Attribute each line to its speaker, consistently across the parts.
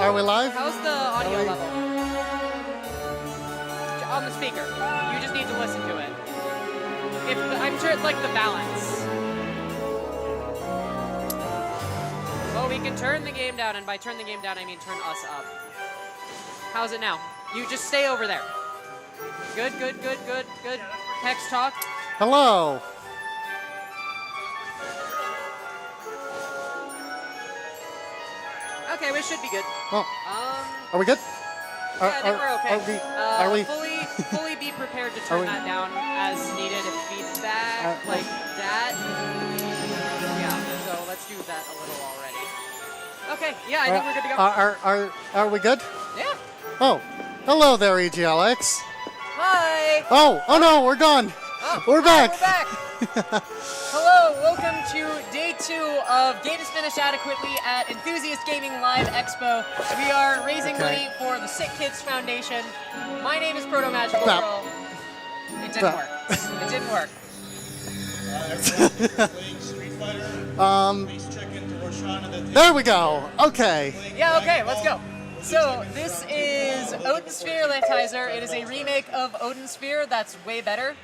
Speaker 1: Are we live?
Speaker 2: How's the audio level? On the speaker. You just need to listen to it. I'm sure it's like the balance. Well, we can turn the game down, and by turn the game down, I mean turn us up. How's it now? You just stay over there. Good. Text talk.
Speaker 1: Hello.
Speaker 2: Okay, we should be good.
Speaker 1: Well, are we good?
Speaker 2: Yeah, I think we're okay.
Speaker 1: Are we?
Speaker 2: Fully be prepared to turn that down as needed if feedback like that. Yeah, so let's do that a little already. Okay, yeah, I think we're good to go.
Speaker 1: Are we good?
Speaker 2: Yeah.
Speaker 1: Oh, hello there, EGLX.
Speaker 2: Hi.
Speaker 1: Oh no, we're gone.
Speaker 2: Oh,
Speaker 1: we're back.
Speaker 2: We're back. Hello, welcome to day 2 of Games Finished Adequately at Enthusiast Gaming Live Expo. We are raising money for the Sick Kids Foundation. My name is Proto Magical Girl. It didn't work. It didn't work.
Speaker 3: Playing Street Fighter. Please check into Roshana.
Speaker 1: There we go. Okay.
Speaker 2: Yeah, okay, let's go. So, this is Odin Sphere Lefthrasir. It is a remake of Odin Sphere that's way better.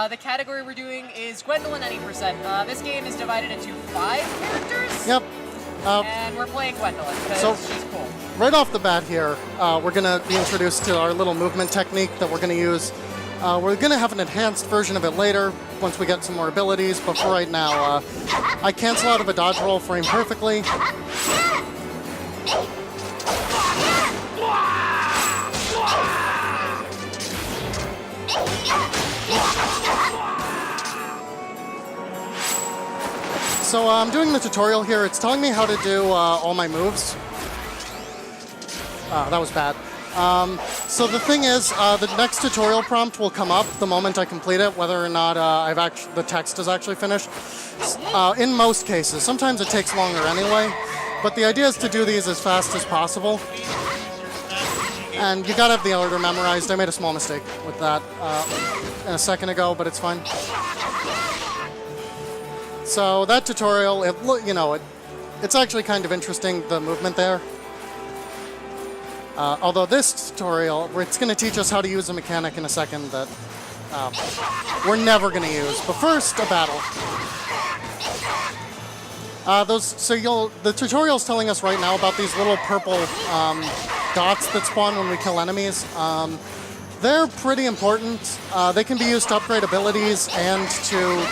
Speaker 2: The category we're doing is Gwendolyn any percent. This game is divided into 5 characters.
Speaker 1: Yep.
Speaker 2: And we're playing Gwendolyn because she's cool.
Speaker 1: Right off the bat here, we're going to be introduced to our little movement technique that we're going to use. We're going to have an enhanced version of it later once we get some more abilities, but for right now, I cancel out of a dodge roll frame perfectly. So I'm doing the tutorial here. It's telling me how to do all my moves. That was bad. So the thing is, the next tutorial prompt will come up the moment I complete it, whether or not the text is actually finished. In most cases, sometimes it takes longer anyway, but the idea is to do these as fast as possible. And you gotta have the order memorized. I made a small mistake with that a second ago, but it's fine. So that tutorial, it's actually kind of interesting, the movement there. Although this tutorial, it's going to teach us how to use a mechanic in a second that we're never going to use. But first, a battle. The tutorial's telling us right now about these little purple dots that spawn when we kill enemies. They're pretty important. They can be used to upgrade abilities and to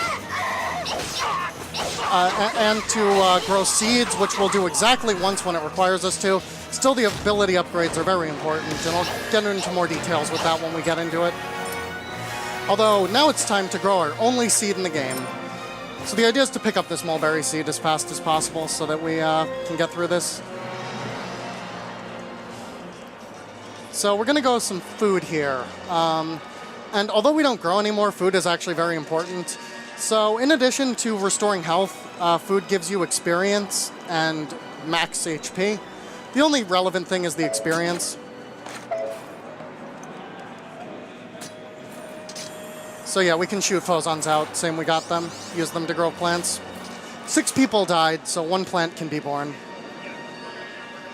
Speaker 1: grow seeds, which we'll do exactly once when it requires us to. Still, the ability upgrades are very important, and I'll get into more details with that when we get into it. Although, now it's time to grow our only seed in the game. So the idea is to pick up this mulberry seed as fast as possible so that we can get through this. So we're going to go with some food here. And although we don't grow anymore, food is actually very important. So in addition to restoring health, food gives you experience and max HP. The only relevant thing is the experience. So yeah, we can shoot phosons out, same we got them, use them to grow plants. 6 people died, so 1 plant can be born.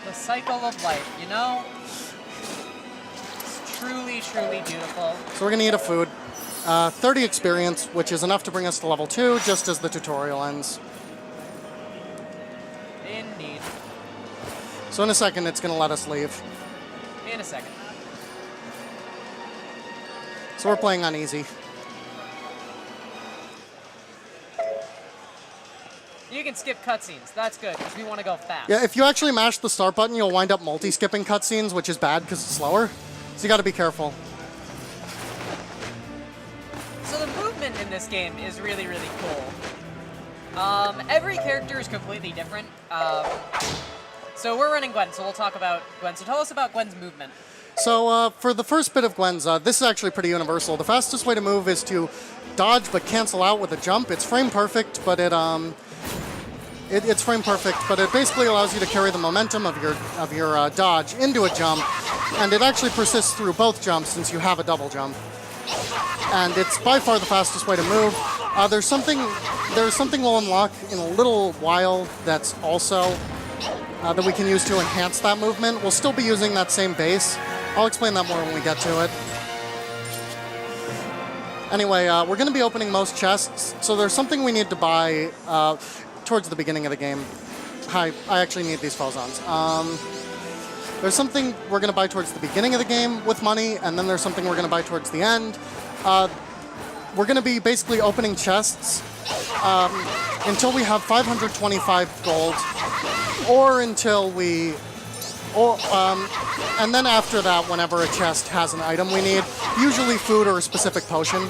Speaker 2: The cycle of life, you know? It's truly, truly beautiful.
Speaker 1: So we're gonna eat a food. 30 experience, which is enough to bring us to level 2, just as the tutorial ends.
Speaker 2: Indeed.
Speaker 1: So in a second, it's going to let us leave.
Speaker 2: In a second.
Speaker 1: So we're playing on easy.
Speaker 2: You can skip cutscenes. That's good, because we want to go fast.
Speaker 1: Yeah, if you actually mash the start button, you'll wind up multi-skipping cutscenes, which is bad because it's slower. So you got to be careful.
Speaker 2: So the movement in this game is really, really cool. Every character is completely different. So we're running Gwen, so we'll talk about Gwen. So tell us about Gwen's movement.
Speaker 1: So for the first bit of Gwen's, this is actually pretty universal. The fastest way to move is to dodge but cancel out with a jump. It's frame perfect, but it's frame perfect, but it basically allows you to carry the momentum of your dodge into a jump, and it actually persists through both jumps since you have a double jump. And it's by far the fastest way to move. There's something we'll unlock in a little while that's also that we can use to enhance that movement. We'll still be using that same base. I'll explain that more when we get to it. Anyway, we're going to be opening most chests, so there's something we need to buy towards the beginning of the game. Hi, I actually need these Fozons. There's something we're going to buy towards the beginning of the game with money, and then there's something we're going to buy towards the end. We're going to be basically opening chests until we have 525 gold, or until we... and then after that, whenever a chest has an item we need, usually food or a specific potion.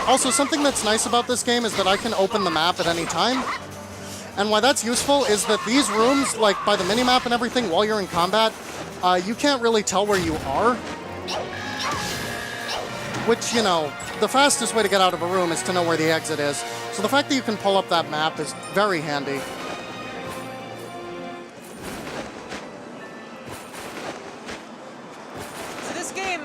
Speaker 1: Also, something that's nice about this game is that I can open the map at any time. And why that's useful is that these rooms, like by the minimap and everything, while you're in combat, you can't really tell where you are. Which, you know, the fastest way to get out of a room is to know where the exit is. So the fact that you can pull up that map is very handy.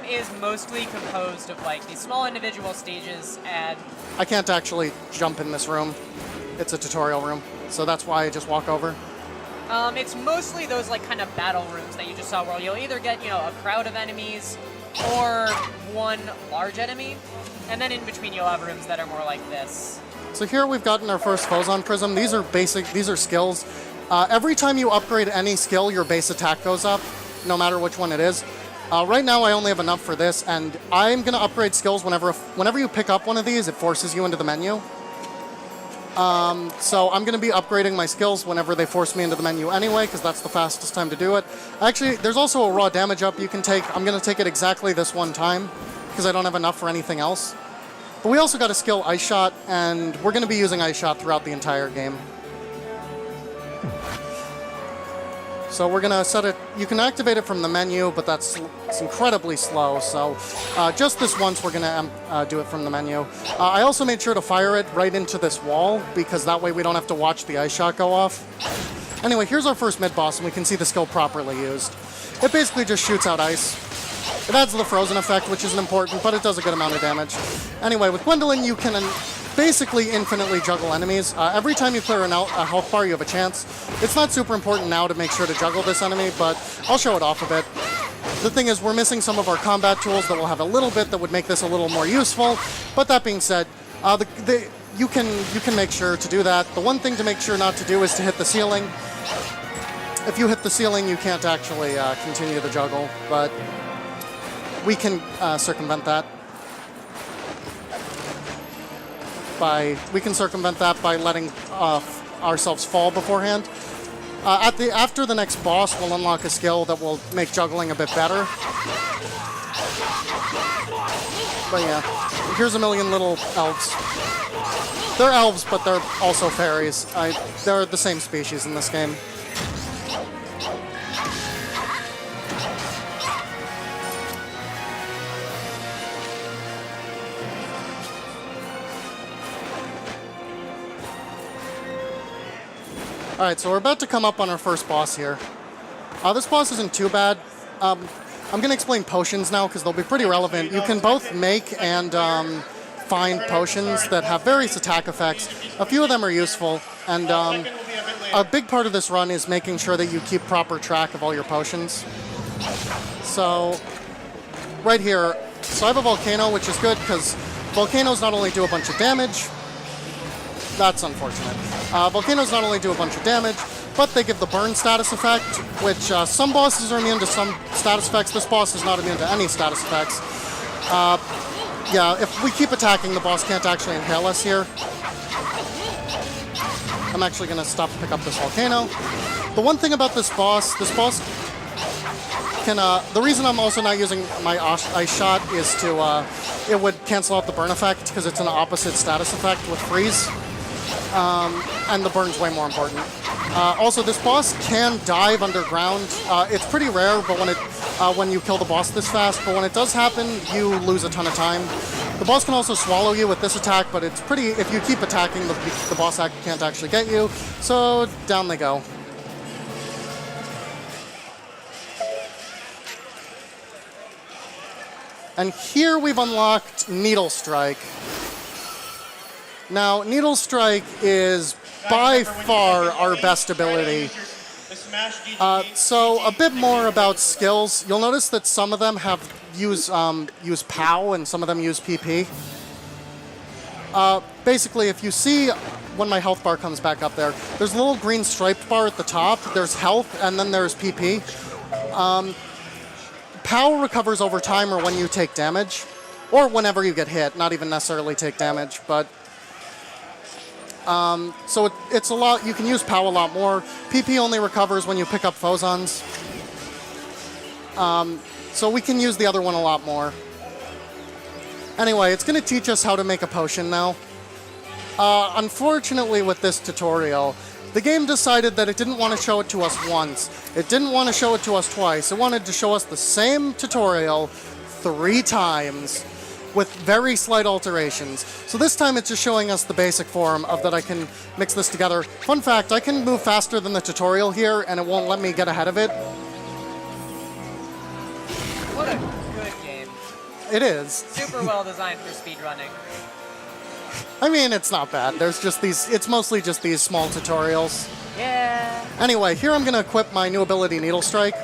Speaker 2: Is mostly composed of like these small individual stages, and
Speaker 1: I can't actually jump in this room. It's a tutorial room, so that's why I just walk over.
Speaker 2: It's mostly those like kind of battle rooms that you just saw, where you'll either get, you know, a crowd of enemies or one large enemy, and then in between you'll have rooms that are more like this.
Speaker 1: So here we've gotten our first Fozon Prism. These are basic. These are skills. Every time you upgrade any skill, your base attack goes up, no matter which one it is. Right now, I only have enough for this, and I'm going to upgrade skills whenever you pick up one of these, it forces you into the menu. So I'm going to be upgrading my skills whenever they force me into the menu anyway, because that's the fastest time to do it. Actually, there's also a raw damage up you can take. I'm going to take it exactly this one time, because I don't have enough for anything else. But we also got a skill Ice Shot, and we're going to be using Ice Shot throughout the entire game. So we're going to set it, you can activate it from the menu, but it's incredibly slow. So just this once, we're going to do it from the menu. I also made sure to fire it right into this wall, because that way we don't have to watch the Ice Shot go off. Anyway, here's our first mid-boss, and we can see the skill properly used. It basically just shoots out ice. It adds the frozen effect, which isn't important, but it does a good amount of damage. Anyway, with Gwendolyn, you can basically infinitely juggle enemies. Every time you clear a health bar, you have a chance. It's not super important now to make sure to juggle this enemy, but I'll show it off a bit. The thing is, we're missing some of our combat tools that will have a little bit that would make this a little more useful, but that being said, you can make sure to do that. The one thing to make sure not to do is to hit the ceiling. If you hit the ceiling, you can't actually continue the juggle, but we can circumvent that. We can circumvent that by letting ourselves fall beforehand. After the next boss, we'll unlock a skill that will make juggling a bit better. But yeah, here's a million little elves. They're elves, but they're also fairies. They're the same species in this game. Alright, so we're about to come up on our first boss here. This boss isn't too bad. I'm going to explain potions now, because they'll be pretty relevant. You can both make and find potions that have various attack effects. A few of them are useful, and a big part of this run is making sure that you keep proper track of all your potions. So, right here, so I have a Volcano, which is good, because Volcanoes not only do a bunch of damage, that's unfortunate. Volcanoes not only do a bunch of damage, but they give the burn status effect, which some bosses are immune to some status effects. This boss is not immune to any status effects. Yeah, if we keep attacking, the boss can't actually inhale us here. I'm actually going to stop to pick up this Volcano. The one thing about this boss can, the reason I'm also not using my Ice Shot is to, it would cancel out the burn effect, because it's an opposite status effect with freeze. And the burn's way more important. Also, this boss can dive underground. It's pretty rare, but when you kill the boss this fast, but when it does happen, you lose a ton of time. The boss can also swallow you with this attack, but it's pretty, if you keep attacking, the boss can't actually get you, so down they go. And here we've unlocked Needle Strike. Now, Needle Strike is by far our best ability.
Speaker 3: The Smash GG.
Speaker 1: So a bit more about skills. You'll notice that some of them use POW and some of them use PP. Basically, if you see when my health bar comes back up there, there's a little green striped bar at the top. There's health, and then there's PP. POW recovers over time or when you take damage, or whenever you get hit, not even necessarily take damage, but so it's a lot. You can use POW a lot more. PP only recovers when you pick up Phozons. So we can use the other one a lot more. Anyway, it's going to teach us how to make a potion now. Unfortunately, with this tutorial, the game decided that it didn't want to show it to us once. It didn't want to show it to us twice. It wanted to show us the same tutorial 3 times with very slight alterations. So this time it's just showing us the basic form of that I can mix this together. Fun fact, I can move faster than the tutorial here and it won't let me get ahead of it.
Speaker 2: What a good game.
Speaker 1: It is.
Speaker 2: Super well designed for speedrunning.
Speaker 1: I mean, it's not bad. There's just these, it's mostly just these small tutorials.
Speaker 2: Yeah.
Speaker 1: Anyway, here I'm going to equip my new ability, Needle Strike.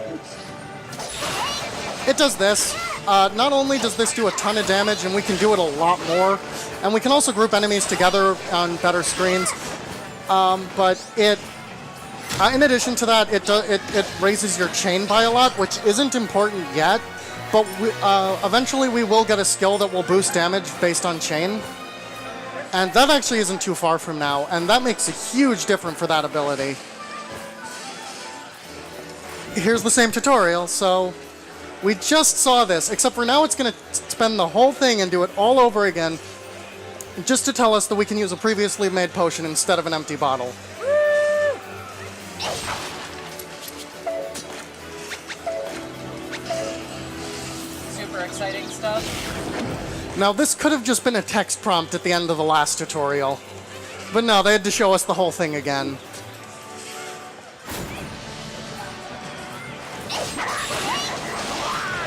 Speaker 1: It does this. Not only does this do a ton of damage, and we can do it a lot more, and we can also group enemies together on better screens, but it, in addition to that, it raises your chain by a lot, which isn't important yet, but eventually we will get a skill that will boost damage based on chain. And that actually isn't too far from now, and that makes a huge difference for that ability. Here's the same tutorial, so we just saw this, except for now it's going to spend the whole thing and do it all over again, just to tell us that we can use a previously made potion instead of an empty bottle.
Speaker 2: Super exciting stuff.
Speaker 1: Now, this could have just been a text prompt at the end of the last tutorial. But no, they had to show us the whole thing again.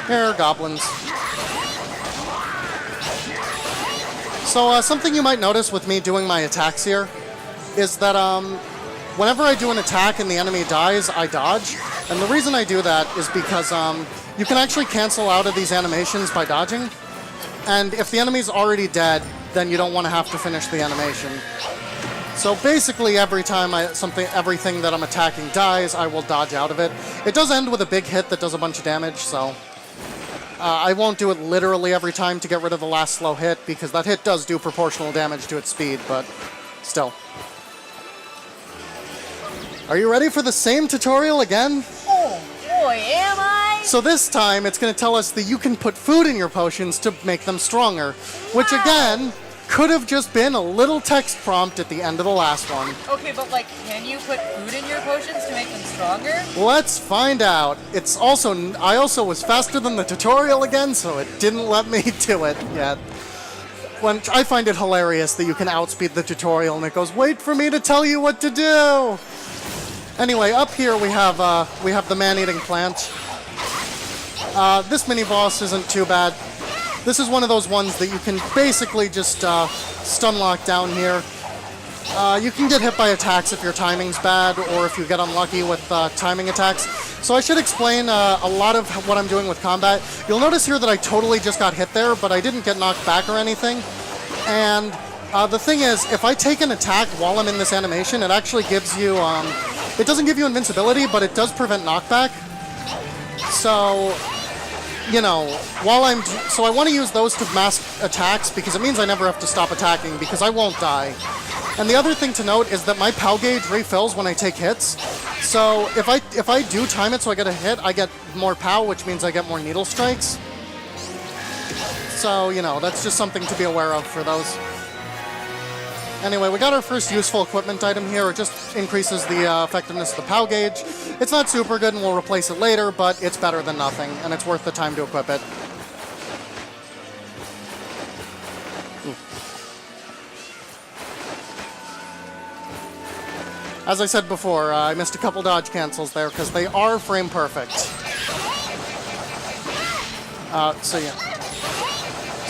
Speaker 1: Here are goblins. So, something you might notice with me doing my attacks here is that whenever I do an attack and the enemy dies, I dodge. And the reason I do that is because you can actually cancel out of these animations by dodging. And if the enemy's already dead, then you don't want to have to finish the animation. So basically, every time everything that I'm attacking dies, I will dodge out of it. It does end with a big hit that does a bunch of damage, so I won't do it literally every time to get rid of the last slow hit, because that hit does do proportional damage to its speed, but still. Are you ready for the same tutorial again?
Speaker 2: Oh boy, am I!
Speaker 1: So this time, it's going to tell us that you can put food in your potions to make them stronger, which again, could have just been a little text prompt at the end of the last one.
Speaker 2: Okay, but like, can you put food in your potions to make them stronger?
Speaker 1: Let's find out. I also was faster than the tutorial again, so it didn't let me do it yet. When I find it hilarious that you can outspeed the tutorial and it goes, wait for me to tell you what to do. Anyway, up here we have the man-eating plant. This mini-boss isn't too bad. This is one of those ones that you can basically just stun lock down here. You can get hit by attacks if your timing's bad or if you get unlucky with timing attacks. So I should explain a lot of what I'm doing with combat. You'll notice here that I totally just got hit there, but I didn't get knocked back or anything. And the thing is, if I take an attack while I'm in this animation, it actually gives you... it doesn't give you invincibility, but it does prevent knockback. So... you know, so I want to use those to mask attacks because it means I never have to stop attacking because I won't die. And the other thing to note is that my POW gauge refills when I take hits. So if I do time it so I get a hit, I get more POW, which means I get more needle strikes. So, you know, that's just something to be aware of for those. Anyway, we got our first useful equipment item here. It just increases the effectiveness of the POW gauge. It's not super good and we'll replace it later, but it's better than nothing, and it's worth the time to equip it. Ooh. As I said before, I missed a couple dodge cancels there because they are frame perfect.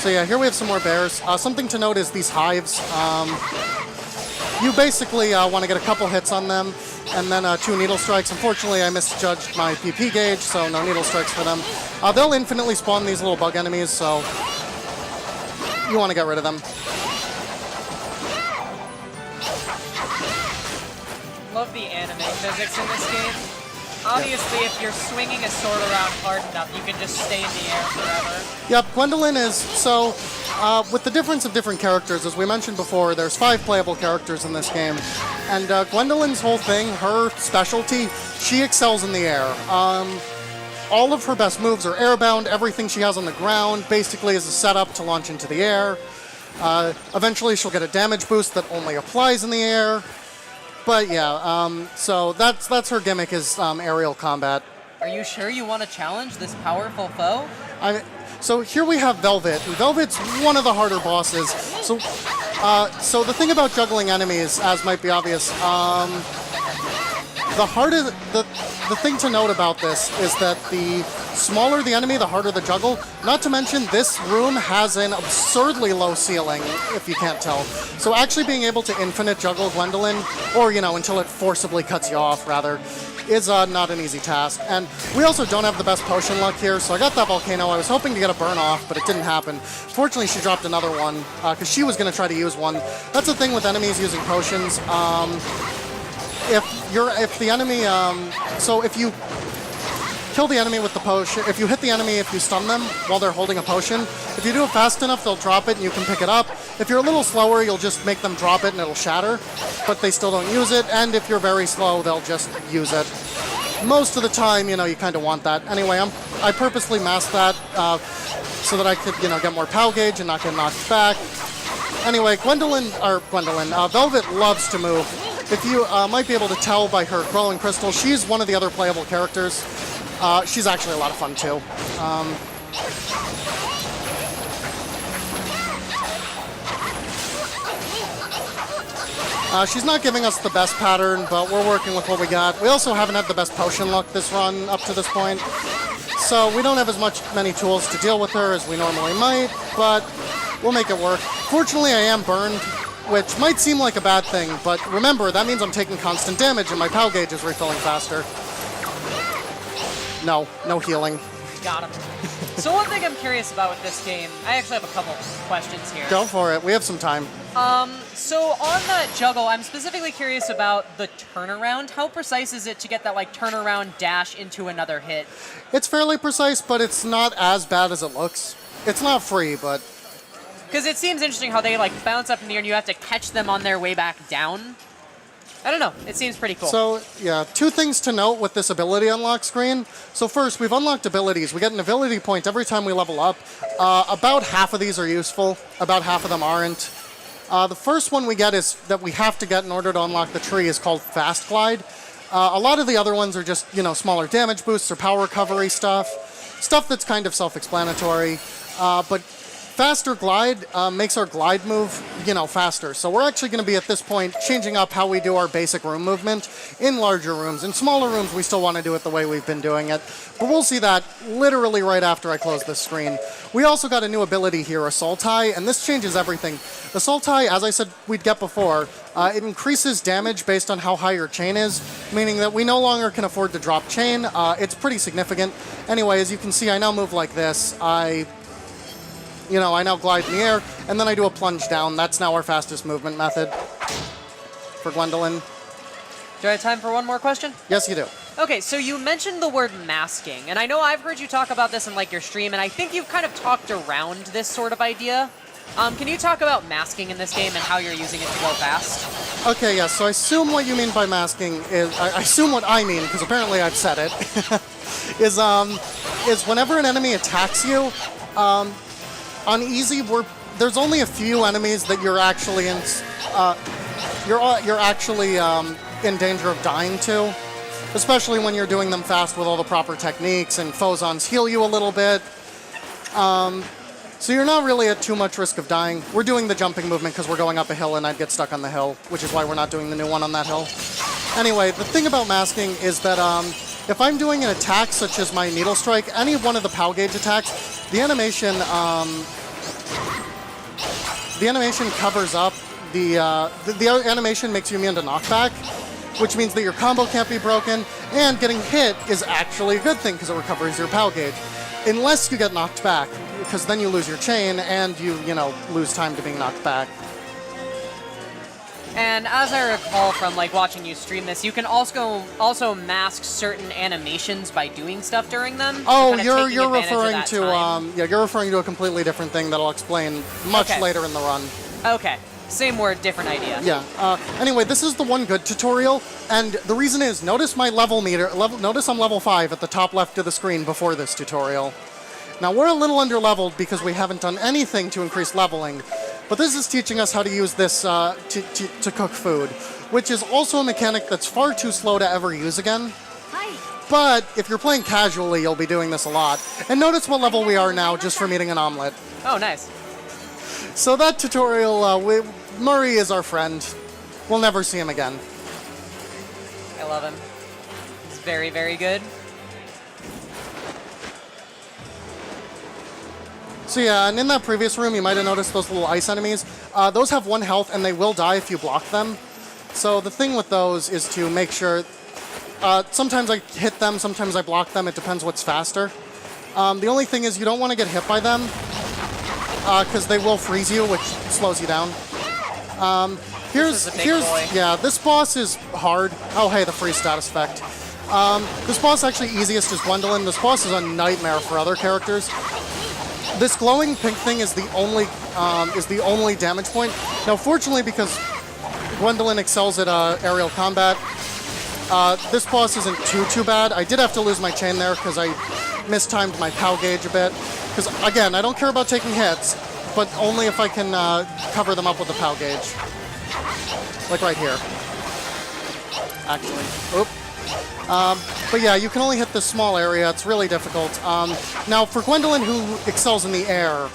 Speaker 1: So yeah, here we have some more bears. Something to note is these hives. you basically want to get a couple hits on them, and then 2 needle strikes. Unfortunately, I misjudged my PP gauge, so no needle strikes for them. They'll infinitely spawn these little bug enemies, so you want to get rid of them.
Speaker 2: Love the anime physics in this game. Obviously, if you're swinging a sword around hard enough, you can just stay in the air forever.
Speaker 1: Yep, Gwendolyn is, so with the difference of different characters, as we mentioned before, there's 5 playable characters in this game. And Gwendolyn's whole thing, her specialty, she excels in the air. All of her best moves are airbound. Everything she has on the ground basically is a setup to launch into the air. Eventually, she'll get a damage boost that only applies in the air. But yeah, so that's her gimmick is aerial combat.
Speaker 2: Are you sure you want to challenge this powerful foe?
Speaker 1: So here we have Velvet. And Velvet's one of the harder bosses. So the thing about juggling enemies, as might be obvious, the thing to note about this is that the smaller the enemy, the harder the juggle. Not to mention, this room has an absurdly low ceiling, if you can't tell. So actually being able to infinite juggle Gwendolyn, or, until it forcibly cuts you off, rather, is not an easy task. And we also don't have the best potion luck here, so I got that volcano. I was hoping to get a burn off, but it didn't happen. Fortunately, she dropped another one, because she was going to try to use one. That's the thing with enemies using potions. If the enemy, so if you kill the enemy with the potion, if you hit the enemy, if you stun them while they're holding a potion, if you do it fast enough, they'll drop it and you can pick it up. If you're a little slower, you'll just make them drop it and it'll shatter, but they still don't use it. And if you're very slow, they'll just use it. Most of the time, you kind of want that. Anyway, I purposely masked that so that I could, get more POW gauge and not get knocked back. Anyway, Velvet loves to move. If you might be able to tell by her glowing crystal, she's one of the other playable characters. She's actually a lot of fun too. She's not giving us the best pattern, but we're working with what we got. We also haven't had the best potion luck this run up to this point, so we don't have as many tools to deal with her as we normally might, but we'll make it work. Fortunately, I am burned, which might seem like a bad thing, but remember, that means I'm taking constant damage and my POW gauge is refilling faster. No healing.
Speaker 2: Got him. So one thing I'm curious about with this game, I actually have a couple questions here.
Speaker 1: Go for it. We have some time.
Speaker 2: So on that juggle, I'm specifically curious about the turnaround. How precise is it to get that turnaround dash into another hit?
Speaker 1: It's fairly precise, but it's not as bad as it looks. It's not free, but...
Speaker 2: Because it seems interesting how they bounce up in the air and you have to catch them on their way back down. I don't know. It seems pretty cool.
Speaker 1: So, yeah, 2 things to note with this ability unlock screen. So first, we've unlocked abilities. We get an ability point every time we level up. About half of these are useful. About half of them aren't. The first one we get is that we have to get in order to unlock the tree is called Fast Glide. A lot of the other ones are just, smaller damage boosts or power recovery stuff. Stuff that's kind of self-explanatory. But Faster Glide makes our glide move, faster. So we're actually going to be, at this point, changing up how we do our basic room movement in larger rooms. In smaller rooms, we still want to do it the way we've been doing it. But we'll see that literally right after I close this screen. We also got a new ability here, Assault Eye, and this changes everything. Assault Eye, as I said we'd get before, it increases damage based on how high your chain is, meaning that we no longer can afford to drop chain. It's pretty significant. Anyway, as you can see, I now move like this. I now glide in the air, and then I do a plunge down. That's now our fastest movement method for Gwendolyn.
Speaker 2: Do I have time for one more question?
Speaker 1: Yes, you do.
Speaker 2: Okay, so you mentioned the word masking, and I know I've heard you talk about this in your stream, and I think you've kind of talked around this sort of idea. Can you talk about masking in this game and how you're using it to go fast?
Speaker 1: Okay, yes, so I assume what you mean by masking is, I assume what I mean, because apparently I've said it, is whenever an enemy attacks you, on easy, there's only a few enemies that you're actually in danger of dying to, especially when you're doing them fast with all the proper techniques, and Phozons heal you a little bit. So you're not really at too much risk of dying. We're doing the jumping movement because we're going up a hill and I'd get stuck on the hill, which is why we're not doing the new one on that hill. Anyway, the thing about masking is that if I'm doing an attack such as my Needle Strike, any one of the POW gauge attacks, the animation covers up the animation makes you immune to knockback, which means that your combo can't be broken, and getting hit is actually a good thing because it recovers your POW gauge. Unless you get knocked back, because then you lose your chain and you lose time to being knocked back.
Speaker 2: And as I recall from like watching you stream this, you can also mask certain animations by doing stuff during them.
Speaker 1: Oh,
Speaker 2: kind of
Speaker 1: you're
Speaker 2: taking advantage of
Speaker 1: referring
Speaker 2: that
Speaker 1: to
Speaker 2: time.
Speaker 1: yeah, you're referring to a completely different thing that I'll explain much
Speaker 2: Okay.
Speaker 1: later in the run.
Speaker 2: Okay, same word, different idea.
Speaker 1: Yeah. Anyway, this is the one good tutorial, and the reason is notice my level meter. Notice I'm level 5 at the top left of the screen before this tutorial. Now we're a little under-leveled because we haven't done anything to increase leveling, but this is teaching us how to use this to cook food, which is also a mechanic that's far too slow to ever use again.
Speaker 4: Hi.
Speaker 1: But if you're playing casually, you'll be doing this a lot. And notice what level we are now just from eating an omelet.
Speaker 2: Oh, nice.
Speaker 1: So that tutorial, Murray is our friend. We'll never see him again.
Speaker 2: I love him. He's very, very good.
Speaker 1: So yeah, and in that previous room, you might have noticed those little ice enemies. Those have 1 health, and they will die if you block them. So the thing with those is to make sure... sometimes I hit them, sometimes I block them. It depends what's faster. The only thing is you don't want to get hit by them, because they will freeze you, which slows you down.
Speaker 2: This is a big boy.
Speaker 1: Yeah, this boss is hard. Oh, hey, the freeze status effect. This boss actually easiest is Gwendolyn. This boss is a nightmare for other characters. This glowing pink thing is the only damage point. Now, fortunately, because Gwendolyn excels at aerial combat, this boss isn't too bad. I did have to lose my chain there because I mistimed my POW gauge a bit. Because again, I don't care about taking hits, but only if I can cover them up with the POW gauge, like right here. Actually, oop. But yeah, you can only hit this small area. It's really difficult. Now, for Gwendolyn, who excels in the air,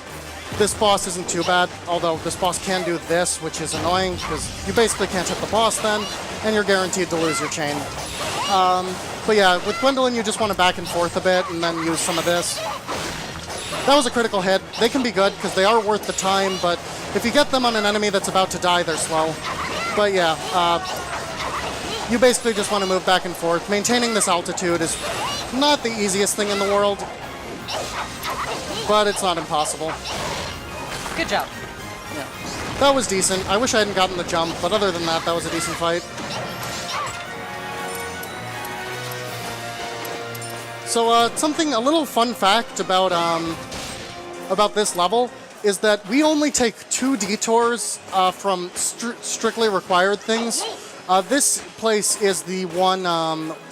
Speaker 1: this boss isn't too bad, although this boss can do this, which is annoying, because you basically can't hit the boss then, and you're guaranteed to lose your chain. But yeah, with Gwendolyn, you just want to back and forth a bit, and then use some of this. That was a critical hit. They can be good, because they are worth the time, but if you get them on an enemy that's about to die, they're slow. But yeah, you basically just want to move back and forth. Maintaining this altitude is not the easiest thing in the world, but it's not impossible.
Speaker 2: Good job.
Speaker 1: Yeah. That was decent. I wish I hadn't gotten the jump, but other than that, that was a decent fight. So, a little fun fact about this level is that we only take 2 detours from strictly required things. This place is the one,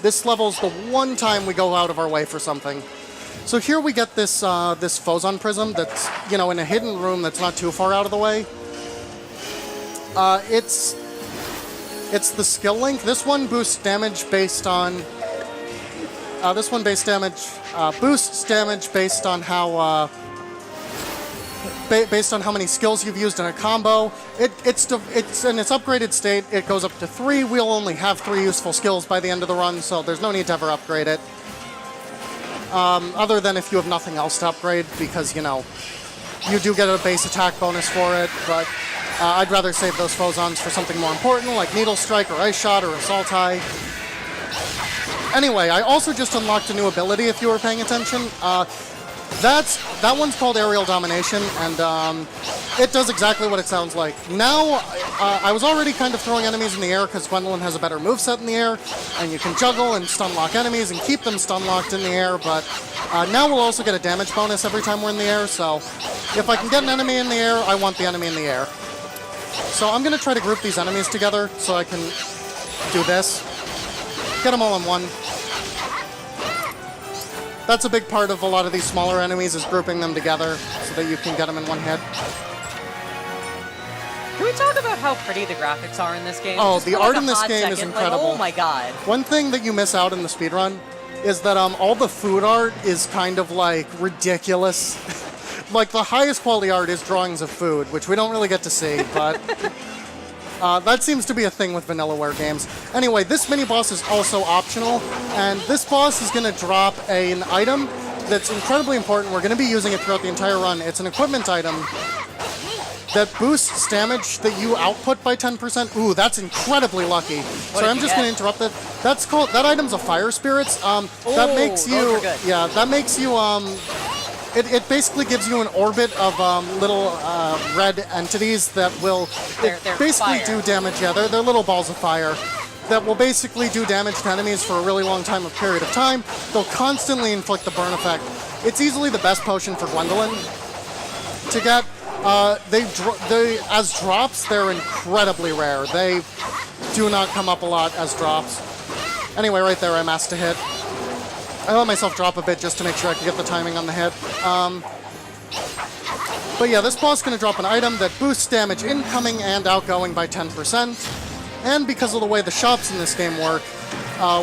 Speaker 1: this level's the one time we go out of our way for something. So here we get this this Phozon Prism that's, in a hidden room that's not too far out of the way. It's the skill link. This one boosts damage based on, boosts damage based on how, based on how many skills you've used in a combo. It's in its upgraded state, it goes up to 3. We'll only have 3 useful skills by the end of the run, so there's no need to ever upgrade it. Other than if you have nothing else to upgrade, because, you do get a base attack bonus for it, but I'd rather save those Phozons for something more important, like Needle Strike or Ice Shot or Assault Eye. Anyway, I also just unlocked a new ability, if you were paying attention. That one's called Aerial Domination, and it does exactly what it sounds like. Now, I was already kind of throwing enemies in the air because Gwendolyn has a better moveset in the air, and you can juggle and stun-lock enemies and keep them stun-locked in the air, but now we'll also get a damage bonus every time we're in the air, so if I can get an enemy in the air, I want the enemy in the air. So I'm going to try to group these enemies together so I can do this. Get them all in one. That's a big part of a lot of these smaller enemies, is grouping them together so that you can get them in one hit.
Speaker 2: Can we talk about how pretty the graphics are in this game?
Speaker 1: Oh,
Speaker 2: Just
Speaker 1: the
Speaker 2: for, like,
Speaker 1: art
Speaker 2: a
Speaker 1: in this
Speaker 2: hot
Speaker 1: game is
Speaker 2: second,
Speaker 1: incredible.
Speaker 2: Like, oh my god.
Speaker 1: One thing that you miss out in the speedrun is that all the food art is kind of like ridiculous. Like the highest quality art is drawings of food, which we don't really get to see, but that seems to be a thing with Vanillaware games. Anyway, this mini-boss is also optional, and this boss is going to drop an item that's incredibly important. We're going to be using it throughout the entire run. It's an equipment item that boosts damage that you output by 10%. Ooh, that's incredibly lucky. Sorry, I'm just going to interrupt that. That's called, that item's a Fire Spirits. That makes you,
Speaker 2: those are good.
Speaker 1: yeah, that makes you, it basically gives you an orbit of little red entities that will
Speaker 2: They're
Speaker 1: basically
Speaker 2: fire.
Speaker 1: do damage. Yeah, they're little balls of fire that will basically do damage to enemies for a really long period of time. They'll constantly inflict the burn effect. It's easily the best potion for Gwendolyn to get. They as drops, they're incredibly rare. They do not come up a lot as drops. Anyway, right there, I masked a hit. I let myself drop a bit just to make sure I could get the timing on the hit. But yeah, this boss is going to drop an item that boosts damage incoming and outgoing by 10%. And because of the way the shops in this game work,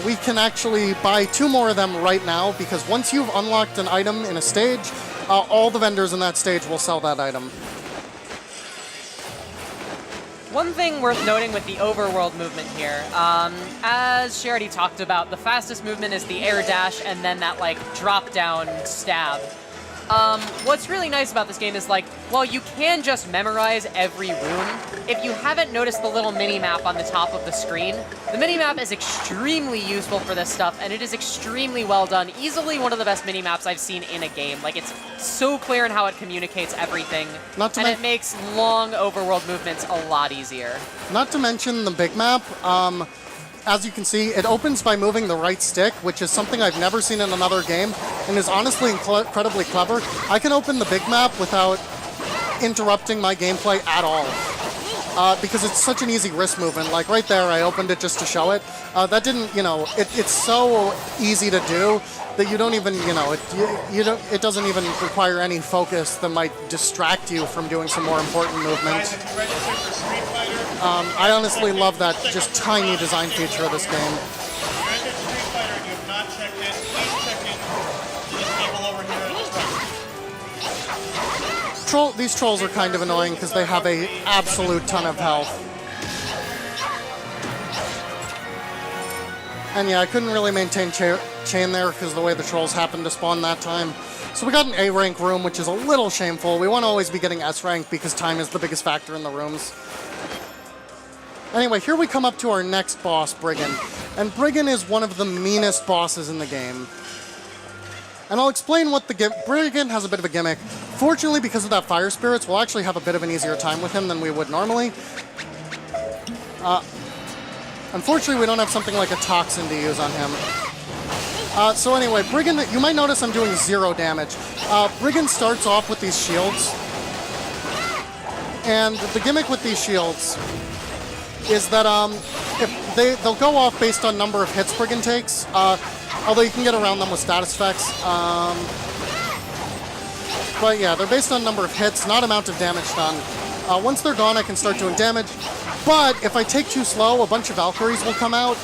Speaker 1: we can actually buy 2 more of them right now, because once you've unlocked an item in a stage, all the vendors in that stage will sell that item.
Speaker 2: One thing worth noting with the overworld movement here, as she already talked about, the fastest movement is the air dash and then that like drop down stab. What's really nice about this game is like, while you can just memorize every rune, if you haven't noticed the little mini-map on the top of the screen, the mini-map is extremely useful for this stuff, and it is extremely well done. Easily one of the best mini-maps I've seen in a game. Like, it's so clear in how it communicates everything, and it makes long overworld movements a lot easier. Not
Speaker 1: to mention the big map. As you can see, it opens by moving the right stick, which is something I've never seen in another game, and is honestly incredibly clever. I can open the big map without interrupting my gameplay at all, because it's such an easy wrist movement. Like right there, I opened it just to show it. That didn't, you know, it's so easy to do that you don't even, you know, it doesn't even require any focus that might distract you from doing some more important movements.
Speaker 3: Guys, if you register for Street Fighter,
Speaker 1: I honestly love that just tiny design feature of this game.
Speaker 3: if you're into Street Fighter and you have not checked in, please check in to this table over here at the front.
Speaker 1: These trolls are kind of annoying because they have a absolute ton of health. And yeah, I couldn't really maintain chain there because of the way the trolls happened to spawn that time. So we got an A rank room, which is a little shameful. We want to always be getting S rank because time is the biggest factor in the rooms. Anyway, here we come up to our next boss, Brigand. And Brigand is one of the meanest bosses in the game. And I'll explain what Brigand has a bit of a gimmick. Fortunately, because of that Fire Spirits, we'll actually have a bit of an easier time with him than we would normally. Unfortunately, we don't have something like a Toxin to use on him. So anyway, Brigand, you might notice I'm doing 0 damage. Brigand starts off with these shields. And the gimmick with these shields is that if they'll go off based on number of hits Brigand takes, although you can get around them with status effects. But yeah, they're based on number of hits, not amount of damage done. Once they're gone, I can start doing damage. But if I take too slow, a bunch of Valkyries will come out.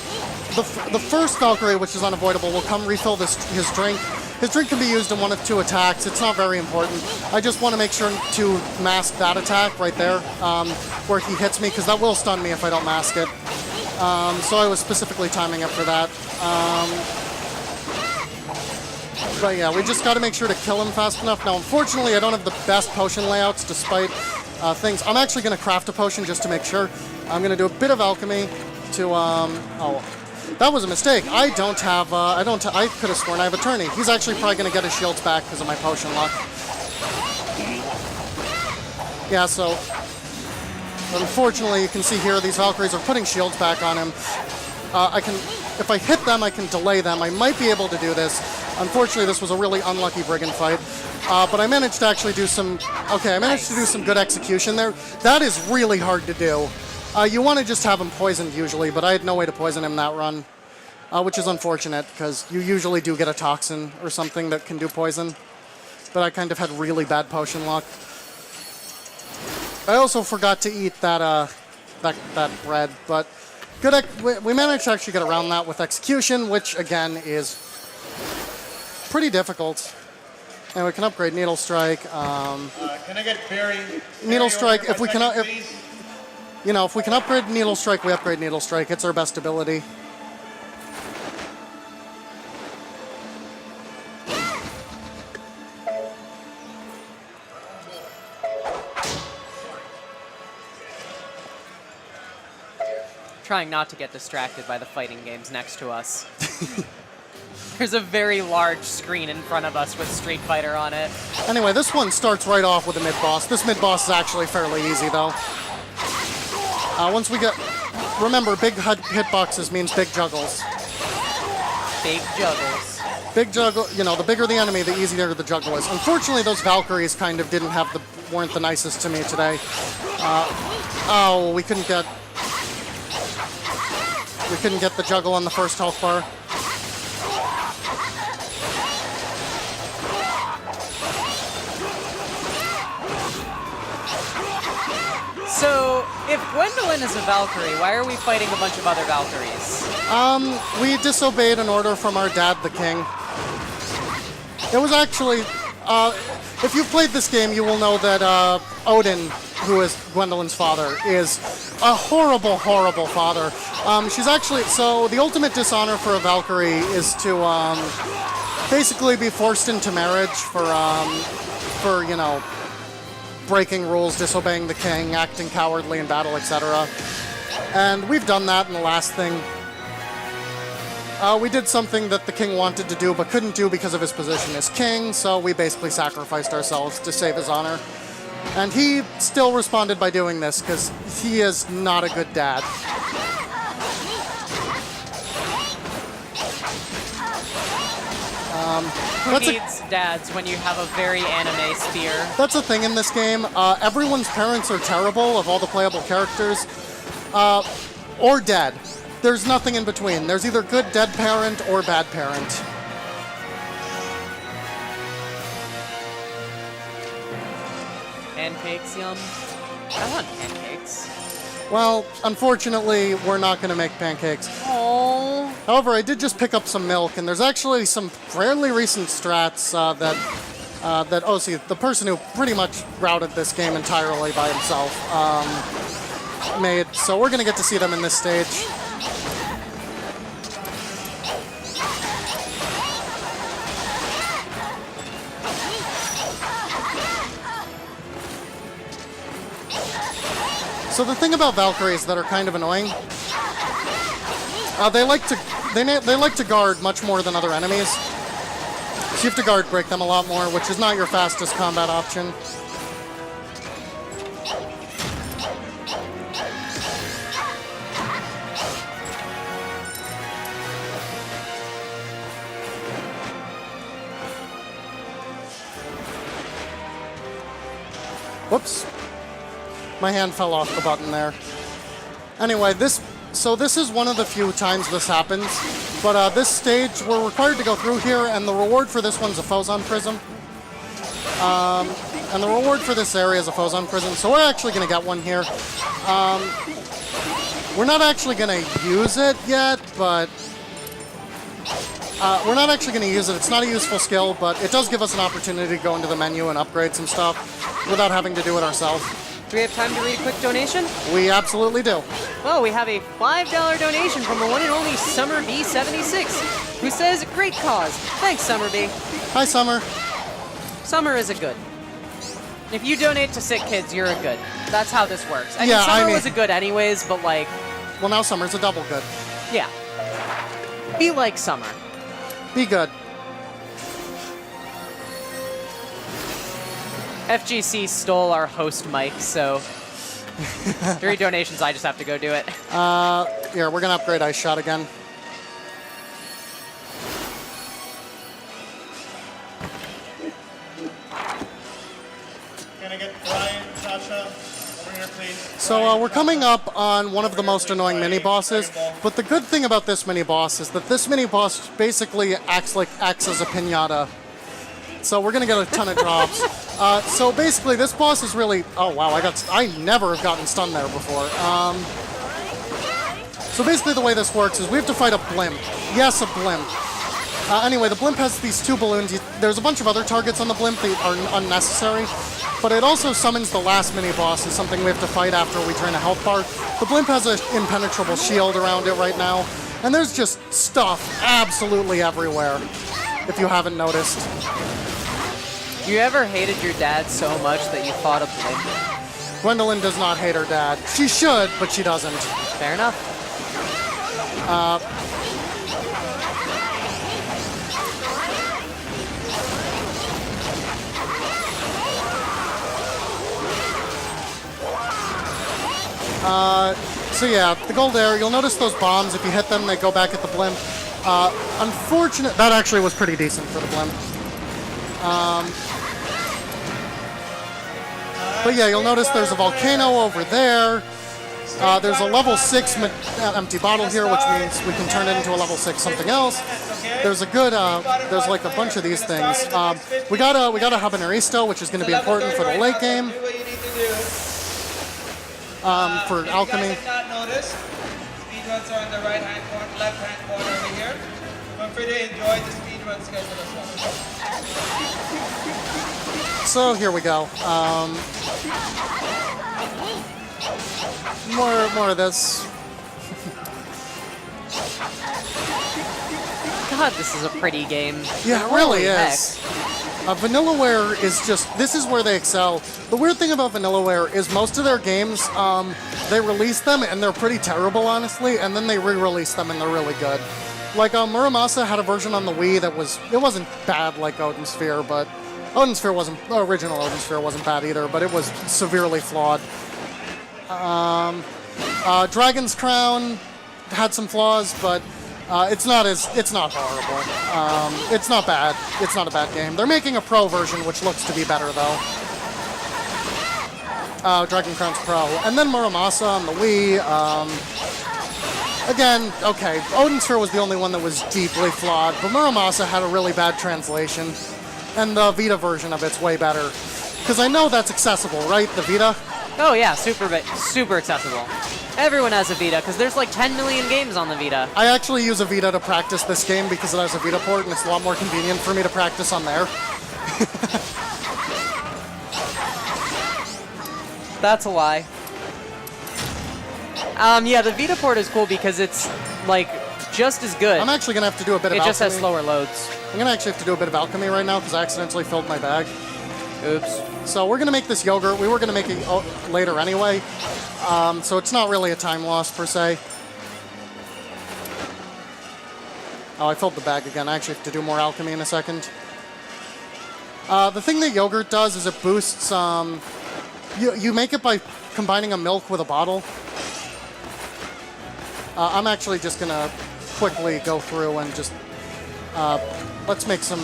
Speaker 1: The first Valkyrie, which is unavoidable, will come refill his drink. His drink can be used in 1 of 2 attacks. It's not very important. I just want to make sure to mask that attack right there, where he hits me, because that will stun me if I don't mask it. So I was specifically timing it for that. But yeah, we just got to make sure to kill him fast enough. Now, unfortunately, I don't have the best potion layouts, despite things. I'm actually going to craft a potion just to make sure. I'm going to do a bit of alchemy to, oh, that was a mistake. I don't have, I could have sworn I have Attorney. He's actually probably going to get his shields back because of my potion luck. Yeah, so, unfortunately, you can see here, these Valkyries are putting shields back on him. If I hit them, I can delay them. I might be able to do this. Unfortunately, this was a really unlucky Brigand fight. But I managed to actually do some, I managed to do some good execution there. That is really hard to do. You want to just have him poisoned usually, but I had no way to poison him that run, which is unfortunate because you usually do get a Toxin or something that can do poison. But I kind of had really bad potion luck. I also forgot to eat that bread, but we managed to actually get around that with execution, which again is pretty difficult. And we can upgrade Needle Strike.
Speaker 3: Can I get Barry?
Speaker 1: Needle Strike.
Speaker 3: If we can
Speaker 1: upgrade Needle Strike, we upgrade Needle Strike. It's our best ability.
Speaker 2: trying not to get distracted by the fighting games next to us. There's a very large screen in front of us with Street Fighter on it.
Speaker 1: Anyway, this one starts right off with a mid-boss. This mid-boss is actually fairly easy, though. Once we get... Remember, big hitboxes means big juggles.
Speaker 2: Big juggles.
Speaker 1: Big juggle, you know, the bigger the enemy, the easier the juggle is. Unfortunately, those Valkyries kind of weren't the nicest to me today. Oh, we couldn't get the juggle on the first health bar.
Speaker 2: So, if Gwendolyn is a Valkyrie, why are we fighting a bunch of other Valkyries?
Speaker 1: We disobeyed an order from our dad, the king. It was actually, if you've played this game, you will know that Odin, who is Gwendolyn's father, is a horrible, horrible father. She's actually, so the ultimate dishonor for a Valkyrie is to basically be forced into marriage for you know, breaking rules, disobeying the king, acting cowardly in battle, etc. And we've done that in the last thing. We did something that the king wanted to do but couldn't do because of his position as king, so we basically sacrificed ourselves to save his honor. And he still responded by doing this because he is not a good dad.
Speaker 2: Who needs dads when you have a very anime spear?
Speaker 1: That's the thing in this game. Everyone's parents are terrible of all the playable characters, or dead. There's nothing in between. There's either good dead parent or bad parent.
Speaker 2: Pancakes, yum. I want pancakes.
Speaker 1: Well, unfortunately, we're not going to make pancakes.
Speaker 2: Oh.
Speaker 1: However, I did just pick up some milk, and there's actually some fairly recent strats that see, the person who pretty much routed this game entirely by himself made. So we're going to get to see them in this stage. So the thing about Valkyries that are kind of annoying, they like to guard much more than other enemies. So you have to guard break them a lot more, which is not your fastest combat option. Whoops. My hand fell off the button there. Anyway, this is one of the few times this happens, but this stage, we're required to go through here, and the reward for this one's a Phozon Prism. And the reward for this area is a Phozon Prism, so we're actually going to get one here. We're not actually going to use it yet, but... we're not actually going to use it. It's not a useful skill, but it does give us an opportunity to go into the menu and upgrade some stuff without having to do it ourselves.
Speaker 2: Do we have time to read a quick donation?
Speaker 1: We absolutely do.
Speaker 2: Well, we have a $5 donation from the one and only Summer B76, who says, "Great cause. Thanks, Summer B."
Speaker 1: Hi, Summer.
Speaker 2: Summer is a good. If you donate to sick kids, you're a good. That's how this works.
Speaker 1: Yeah,
Speaker 2: Summer was a good anyways, but like...
Speaker 1: Well, now Summer's a double good.
Speaker 2: Yeah. Be like Summer.
Speaker 1: Be good.
Speaker 2: FGC stole our host mic, so 3 donations, I just have to go do it.
Speaker 1: Here, we're going to upgrade Ice Shot again.
Speaker 3: Can I get Brian, Sasha, over here, please?
Speaker 1: So we're coming up on one of the most annoying mini-bosses, but the good thing about this mini-boss is that this mini-boss basically acts as a piñata. So we're gonna get a ton of drops. So basically, this boss is really... Oh wow, I never have gotten stunned there before. So basically, the way this works is we have to fight a blimp. Yes, a blimp. Anyway, the blimp has these 2 balloons. There's a bunch of other targets on the blimp that are unnecessary, but it also summons the last mini-boss as something we have to fight after we drain a health bar. The blimp has an impenetrable shield around it right now, and there's just stuff absolutely everywhere, if you haven't noticed.
Speaker 2: You ever hated your dad so much that you fought a blimp?
Speaker 1: Gwendolyn does not hate her dad. She should, but she doesn't.
Speaker 2: Fair enough.
Speaker 1: So yeah, the gold there, you'll notice those bombs, if you hit them, they go back at the blimp. Unfortunate, that actually was pretty decent for the blimp. But yeah, you'll notice there's a volcano over there. There's a level 6 empty bottle here, which means we can turn it into a level 6 something else. There's a good, there's like a bunch of these things. We got a Habaneristo, which is going to be important for the late game. For alchemy.
Speaker 4: Not noticed. Speedruns are on the left-hand corner over here. Feel free to enjoy the speedrun schedule as well.
Speaker 1: So here we go. More of this.
Speaker 2: God, this is a pretty game.
Speaker 1: Yeah, it really
Speaker 2: Holy
Speaker 1: is. Vanillaware is just, this is where they excel. The weird thing about Vanillaware is most of their games, they release them and they're pretty terrible, honestly, and then they re-release them and they're really good. Like, Muramasa had a version on the Wii that it wasn't bad like Odin Sphere, but Odin Sphere wasn't, the original Odin Sphere wasn't bad either, but it was severely flawed. Dragon's Crown had some flaws, but it's not horrible. It's not bad. It's not a bad game. They're making a pro version, which looks to be better, though. Dragon Crown's Pro. And then Muramasa on the Wii. Again, okay, Odin Sphere was the only one that was deeply flawed, but Muramasa had a really bad translation. And the Vita version of it's way better. Because I know that's accessible, right? The Vita?
Speaker 2: Oh yeah, super accessible. Everyone has a Vita, because there's like 10 million games on the Vita.
Speaker 1: I actually use a Vita to practice this game because it has a Vita port, and it's a lot more convenient for me to practice on there.
Speaker 2: That's a lie. Yeah, the Vita port is cool because it's, like, just as good.
Speaker 1: I'm actually going to have to do a bit of alchemy.
Speaker 2: It just has slower loads.
Speaker 1: I'm going to actually have to do a bit of alchemy right now because I accidentally filled my bag.
Speaker 2: Oops.
Speaker 1: So we're going to make this yogurt. We were going to make it later anyway. So it's not really a time loss, per se. Oh, I filled the bag again. I actually have to do more alchemy in a second. The thing that yogurt does is it boosts... You make it by combining a milk with a bottle. I'm actually just going to quickly go through and just... let's make some...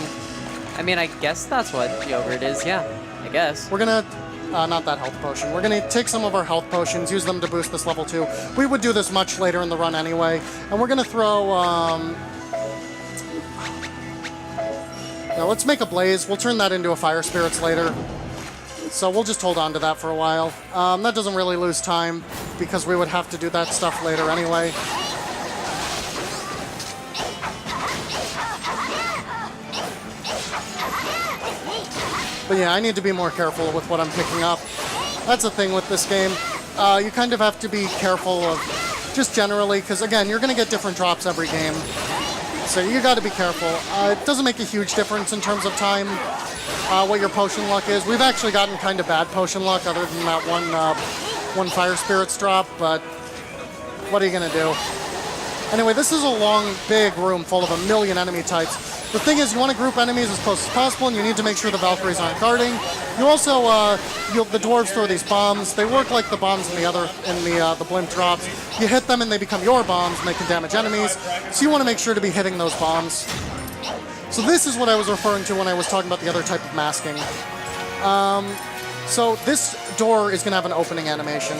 Speaker 2: I mean, I guess that's what yogurt is, yeah. I guess.
Speaker 1: We're going to... not that health potion. We're going to take some of our health potions, use them to boost this level 2. We would do this much later in the run anyway. And we're going to throw... Now let's make a blaze. We'll turn that into a fire spirits later. So we'll just hold on to that for a while. That doesn't really lose time because we would have to do that stuff later anyway. But yeah, I need to be more careful with what I'm picking up. That's the thing with this game. You kind of have to be careful of just generally, because again, you're going to get different drops every game. So you got to be careful. It doesn't make a huge difference in terms of time, what your potion luck is. We've actually gotten kind of bad potion luck other than that one Fire Spirits drop, but what are you going to do? Anyway, this is a long, big room full of a million enemy types. The thing is, you want to group enemies as close as possible, and you need to make sure the Valkyries aren't guarding. You also, the dwarves throw these bombs. They work like the bombs in the blimp drops. You hit them, and they become your bombs, and they can damage enemies. So you want to make sure to be hitting those bombs. So this is what I was referring to when I was talking about the other type of masking. So this door is going to have an opening animation.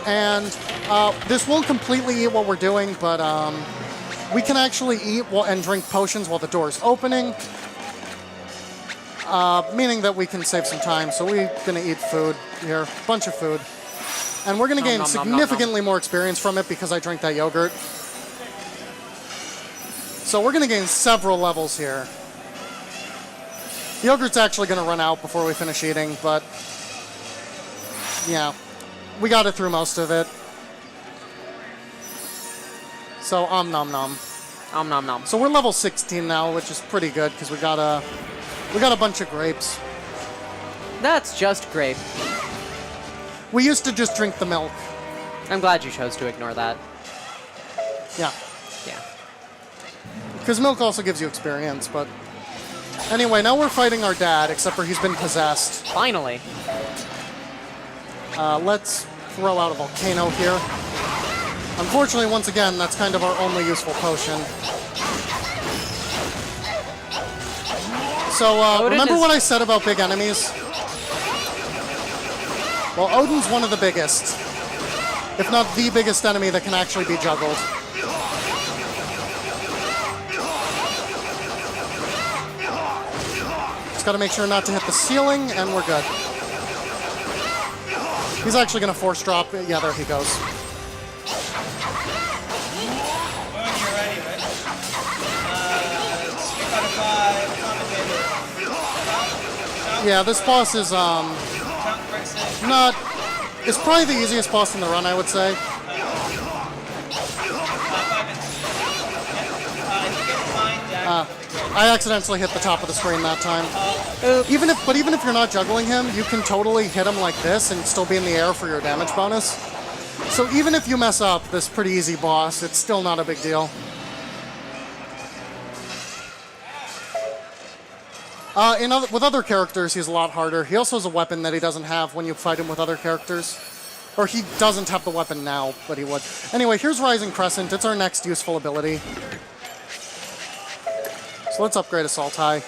Speaker 1: And this won't completely eat what we're doing, but we can actually eat and drink potions while the door is opening, meaning that we can save some time. So we're going to eat food here, a bunch of food. And we're going to gain significantly more experience from it because I drink that yogurt. So we're going to gain several levels here. The yogurt's actually going to run out before we finish eating, but yeah, we got it through most of it. So, nom nom.
Speaker 2: Nom nom.
Speaker 1: So we're level 16 now, which is pretty good because we got a bunch of grapes.
Speaker 2: That's just grape.
Speaker 1: We used to just drink the milk.
Speaker 2: I'm glad you chose to ignore that.
Speaker 1: Yeah.
Speaker 2: Yeah.
Speaker 1: Because milk also gives you experience, but... Anyway, now we're fighting our dad, except for he's been possessed.
Speaker 2: Finally.
Speaker 1: Let's throw out a volcano here. Unfortunately, once again, that's kind of our only useful potion. So, remember what I said about big enemies? Well, Odin's one of the biggest, if not the biggest enemy that can actually be juggled. Just gotta make sure not to hit the ceiling, and we're good. He's actually gonna force drop. Yeah, there he goes.
Speaker 4: When you're ready, right? Street Fighter 5 commentator.
Speaker 1: Yeah, this boss is,
Speaker 4: Chunk breaks in.
Speaker 1: not... It's probably the easiest boss in the run, I would say.
Speaker 4: 5 minutes. Yeah. If you get fine damage,
Speaker 1: I accidentally hit the top of the screen that time. Even if you're not juggling him, you can totally hit him like this and still be in the air for your damage bonus. So even if you mess up this pretty easy boss, it's still not a big deal. With other characters, he's a lot harder. He also has a weapon that he doesn't have when you fight him with other characters. Or he doesn't have the weapon now, but he would. Anyway, here's Rising Crescent. It's our next useful ability. So let's upgrade Assault High.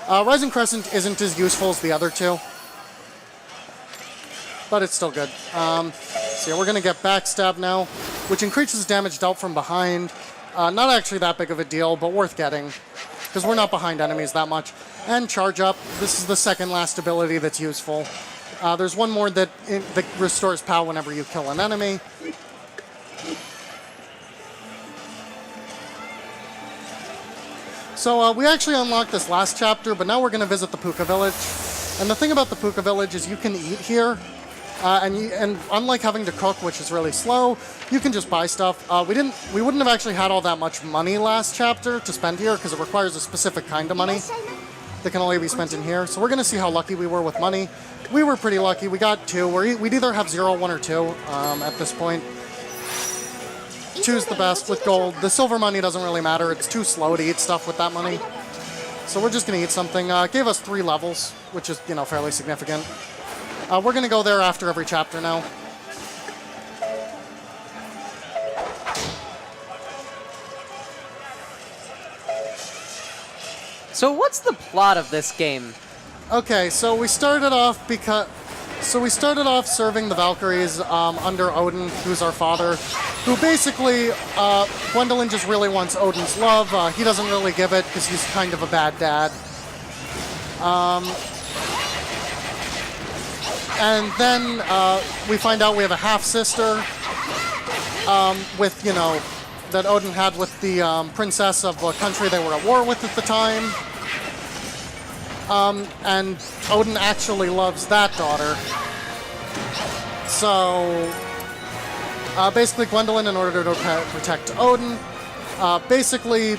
Speaker 1: Rising Crescent isn't as useful as the other two, but it's still good. So yeah, we're going to get Backstab now, which increases damage dealt from behind. Not actually that big of a deal, but worth getting, because we're not behind enemies that much. And Charge Up. This is the second last ability that's useful. There's one more that restores POW whenever you kill an enemy. So we actually unlocked this last chapter, but now we're going to visit the Puka Village. And the thing about the Puka Village is you can eat here, and unlike having to cook, which is really slow, you can just buy stuff. We wouldn't have actually had all that much money last chapter to spend here because it requires a specific kind of money that can only be spent in here. So we're going to see how lucky we were with money. We were pretty lucky. We got 2. We'd either have 0, 1, or 2 at this point. 2's the best with gold. The silver money doesn't really matter. It's too slow to eat stuff with that money. So we're just going to eat something. Gave us 3 levels, which is, fairly significant. We're going to go there after every chapter now.
Speaker 2: So what's the plot of this game?
Speaker 1: Okay, so we started off serving the Valkyries under Odin, who's our father, who basically, Gwendolyn just really wants Odin's love. He doesn't really give it because he's kind of a bad dad. And then we find out we have a half-sister with, that Odin had with the princess of a country they were at war with at the time. And Odin actually loves that daughter. So, basically Gwendolyn, in order to protect Odin, basically,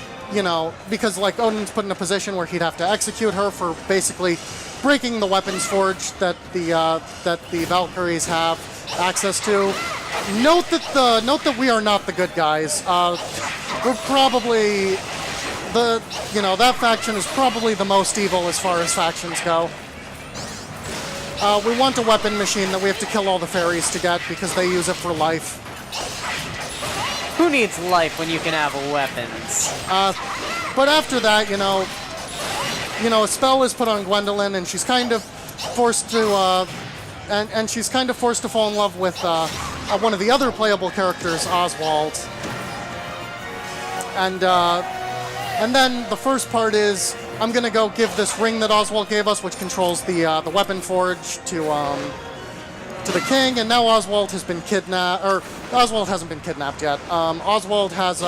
Speaker 1: because Odin's put in a position where he'd have to execute her for basically breaking the weapons forge that the Valkyries have access to. Note that we are not the good guys. We're probably that faction is probably the most evil as far as factions go. We want a weapon machine that we have to kill all the fairies to get because they use it for life.
Speaker 2: Who needs life when you can have weapons?
Speaker 1: But after that, a spell is put on Gwendolyn, and she's kind of forced to, and she's kind of forced to fall in love with one of the other playable characters, Oswald. And then the first part is I'm gonna go give this ring that Oswald gave us, which controls the weapon forge, to the king. And now Oswald has been kidnapped, or Oswald hasn't been kidnapped yet. Oswald has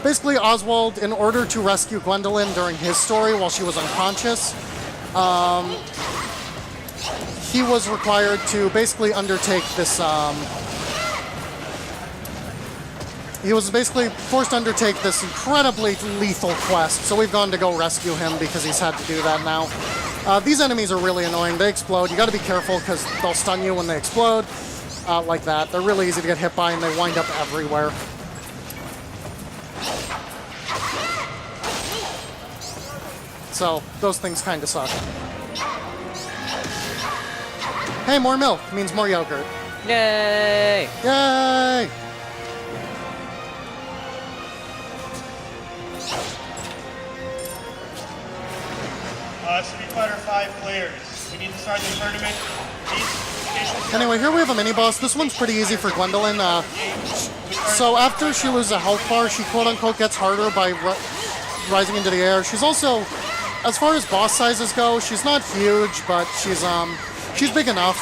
Speaker 1: basically Oswald, in order to rescue Gwendolyn during his story while she was unconscious, he was required to basically undertake this. He was basically forced to undertake this incredibly lethal quest, so we've gone to go rescue him because he's had to do that now. These enemies are really annoying. They explode. You got to be careful because they'll stun you when they explode, like that. They're really easy to get hit by, and they wind up everywhere. So those things kind of suck. Hey, more milk means more yogurt.
Speaker 2: Yay!
Speaker 1: Yay!
Speaker 3: Street Fighter 5 players. We need to start the tournament.
Speaker 1: Anyway, here we have a mini-boss. This one's pretty easy for Gwendolyn. So after she loses a health bar, she quote-unquote gets harder by rising into the air. She's also, as far as boss sizes go, she's not huge, but she's big enough.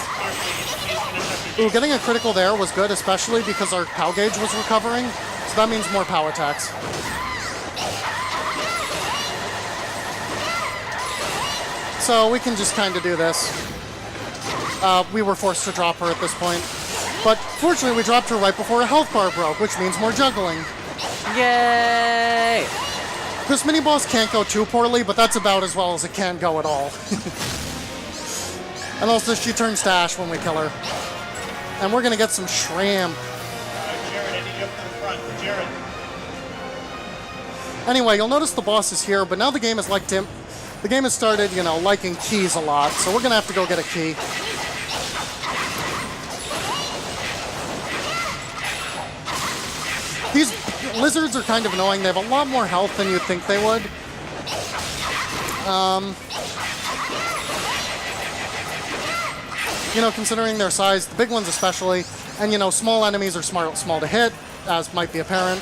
Speaker 1: Ooh, getting a critical there was good, especially because our POW gauge was recovering. So that means more POW attacks. So we can just kind of do this. We were forced to drop her at this point. But fortunately, we dropped her right before a health bar broke, which means more juggling.
Speaker 2: Yay!
Speaker 1: This mini-boss can't go too poorly, but that's about as well as it can go at all. And also, she turns to ash when we kill her. And we're going to get some shrimp.
Speaker 3: Jared, I need you up to the front. Jared.
Speaker 1: Anyway, you'll notice the boss is here, but now the game has liked him. The game has started, you know, liking keys a lot, so we're going to have to go get a key. These lizards are kind of annoying. They have a lot more health than you'd think they would. You know, considering their size, the big ones especially, and you know, small enemies are small to hit, as might be apparent.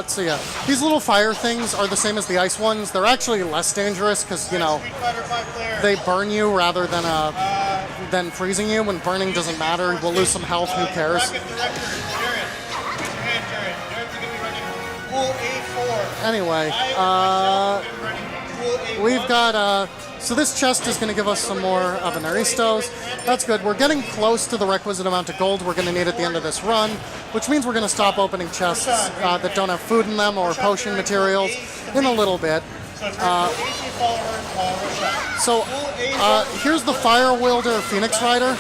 Speaker 1: So yeah, these little fire things are the same as the ice ones. They're actually less dangerous because, you know,
Speaker 3: Street Fighter 5 players.
Speaker 1: they burn you rather than freezing you. When burning doesn't matter, we'll lose some health, who cares?
Speaker 3: Bracket director, Jared. Raise your hand, Jared. Jared's going to be running Pool A4.
Speaker 1: Anyway,
Speaker 3: I myself am running Pool A1.
Speaker 1: we've got, so this chest is going to give us some more Avenaristos. That's good. We're getting close to the requisite amount of gold we're going to need at the end of this run, which means we're going to stop opening chests that don't have food in them or potion materials in a little bit.
Speaker 3: So if you're a Pool A3 follower, Roshan.
Speaker 1: So here's the Fire Wielder Phoenix Rider.